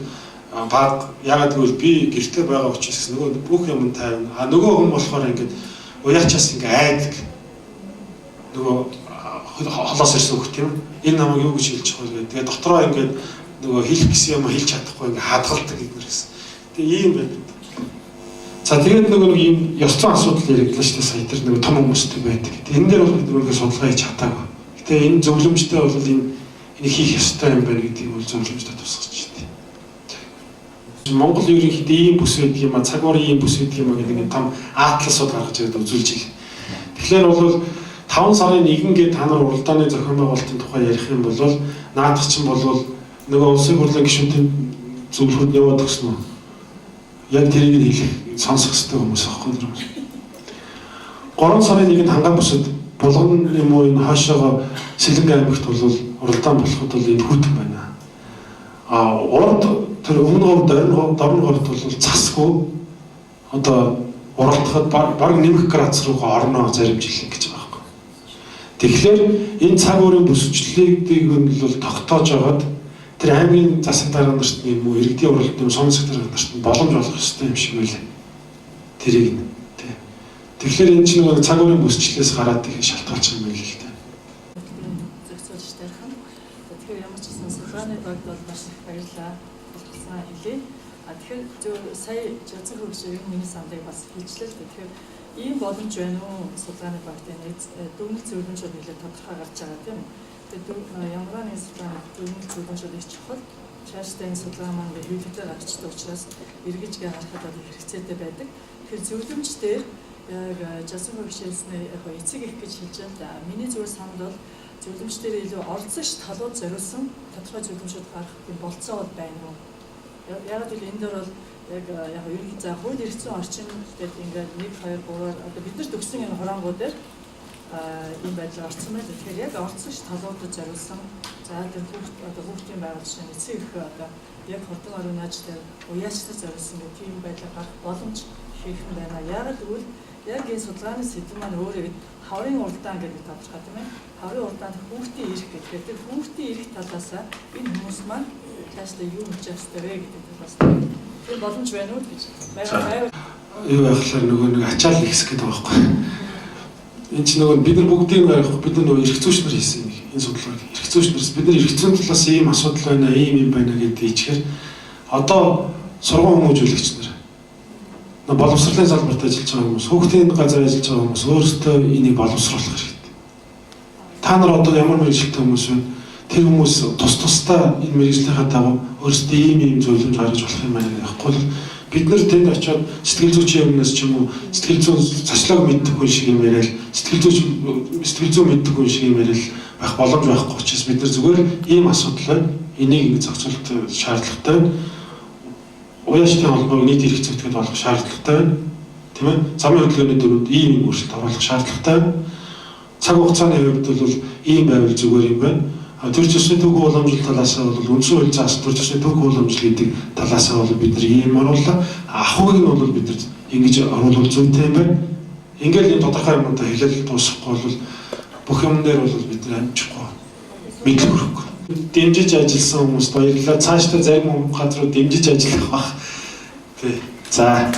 баг ягаад гэвэл би гэртээ байгаа учраас нөгөө бүх юм тайван. Нөгөө хүн болохоор ингээд уяачаас ингээ айдаг. Нөгөө холоос ирсэн хөх тийм. Энэ намайг юу гэж хэлж байгаа вэ? Тэгээ дотроо ингээд нөгөө хэлэх гэсэн юм хэлж чадахгүй ингээ хадгалдаг гэднэрээс. Тэгээ ийм байна. За тэгээд нөгөө ийм ёс зүйн асуудал яригдлаа шүү дээ. Сая тэр нөгөө том хүмүүстэй байдаг. Энэ дээр бол бид нөгөө судалгаа хийж чадаагүй. Гэтэ энэ зөвлөмжтэй бол энийг хийх ёстой юм байна гэдгийг бол зөвлөмжтэй тусгаж байна. Монгол ерөнхийдөө ийм бүс байдаг юм а, цаг уурын ийм бүс байдаг юм а гэдэг нэг том атласууд гаргаж ирээд үзүүлж их. Тэгэхээр бол 5 сарын 1 гээд та нар уралдааны зохион байгуулалтын тухай ярих юм бол наадах чинь бол нөгөө улсын хурлын гишүүдийн зөвлөхөд яваад өгсөн үү? Яг тэрийг нь хэлэх сонсох хэрэгтэй хүмүүс аахгүй юм. 3 сарын 1-нд хангаан бүсэд булган юм уу энэ хаашаага Сэлэнгэ аймагт бол уралдаан болоход бол энэ хүйтэн байна. Урд тэр өмнө дорногорд бол засгүй одоо уралдахад баг нэмэх градус руугаа орноо заримжлах гэж байгаа байхгүй. Тэгэхээр энэ цаг уурын бүсчлэлийг бол тогтоож агаад тэр аймгийн засаг дарга нарт юм уу иргэдийн уралдааны сум засаг дарга нарт боломж олох хэрэгтэй юм шиг байлаа. Тэрийг нь тий. Тэгэхээр энэ чинь нэг цаг уурын бүсчлэлээс гараад их шалтгаалж байгаа юм байл л дээ. Зөвсөж тарих нь. Тэгэхээр ямар ч гэсэн судалгааны багт бол маш их баярлалаа. Болсон хэлээ. Тэгэхээр зөв сая жацсан хөгжлийн миний сандыг бас хийчлээ. Тэгэхээр ийм боломж байна уу судалгааны багтын дөрвөн зөвлөмжүүд нэлээд тодорхой гарч байгаа тийм үү? Тэгээд ямар нэгэн судалгааны дөрвөн зөвлөмжүүд их чухал. Цаашдаа энэ судалгаа маань хэвлэлээр гарчдаг учраас эргэж гаргахад хэрэгцээтэй байдаг. Тэгэхээр зөвлөмж дээр яг жацсан хөгжлөөсний яг эцэг их гэж хэлж байна. Миний зүгээр санд бол зөвлөмж дээр илүү оролцогч талууд зориулсан тодорхой зөвлөмжүүд гаргах юм болцоо байна уу? Яг л энэ дээр бол яг ерөнхий за хууль эрх зүйн орчин гэдэг ингээд 1 2 3-аар одоо бид нар төгссөн энэ хураангууд дээр ийм байдлаар орсон байна. Тэгэхээр яг орцсон талуудад зориулсан за тэр хүүхдийн байгаль жишээ нь эцэг их одоо яг хурдан орон наажтай уяачтай зориулсан гэх тийм байдлаар гарах боломж хийх юм байна. Яг тэгвэл яг энэ судалгааны сэдэв маань өөрөө хаврын уралдаан гэдэг тодорхой тийм ээ. Хаврын уралдаанд хүүхдийн эрх гэдэг. Тэр хүүхдийн эрх талаас энэ хүмүүс маань цаашдаа юу хийж явах вэ гэдэг талаас тэр боломж байна уу гэж байгаа. Юу яхахлаар нөгөө нэг ачаал ихс гэдэг байгаа байхгүй. Энэ чинь нөгөө бид нар бүгдийг бид нөгөө эрх зүйч нар хийсэн юм. Энэ судалгааг эрх зүйч нараас бид нар эрх зүйн талаас ийм асуудал байна, ийм байна гэдэг ичгээр одоо сургууль хүмүүжүүлэгч нар боловсролын салбарт ажиллаж байгаа хүмүүс, хүүхдийн газар ажиллаж байгаа хүмүүс өөрсдөө энийг боловсруулах хэрэгтэй. Та нар одоо ямар мэргэжилтэй хүмүүс вэ? Тэр хүмүүс тусдаа энэ мэргэжлийнхаа дагуу өөрсдөө ийм зөвлөмж гаргаж болох юм байна гэхгүй бол бид нар тэнд очиод сэтгэл зүйчийн өмнөөс ч юм уу сэтгэл зүйн зачлааг мэддэг хүн шиг юм яриад сэтгэл зүйн мэддэг хүн шиг юм яриад байх боломж байхгүй учраас бид нар зүгээр ийм асуудал байна. Энийг ингэ зохицуулах шаардлагатай байна. Уяачны холбоог нийт эрх зүйтэд болгох шаардлагатай байна. Тийм ээ? Замын хөдөлгөөний дөрөнд ийм өөрчлөлт оруулах шаардлагатай байна. Цаг хугацааны хувьд бол ийм байвал зүгээр юм байна. Төр төсвийн төвхөн уламжлалт талаас нь бол үндсэн хууль заас төр төсвийн төвхөн уламжлал гэдэг талаас нь бол бид нар ийм оруулаа. Ахуйг нь бол бид нар ингэж оруулах зүйтэй юм байна. Ингээл энэ тодорхой юмтай хэлэл дуусахгүй бол бүх юм дээр бол бид нар амжихгүй мэдлэг өрөхгүй. Дэмжиж ажилласан хүмүүст баярлалаа. Цаашдаа зарим газрууд дэмжиж ажиллах баг. Тий. За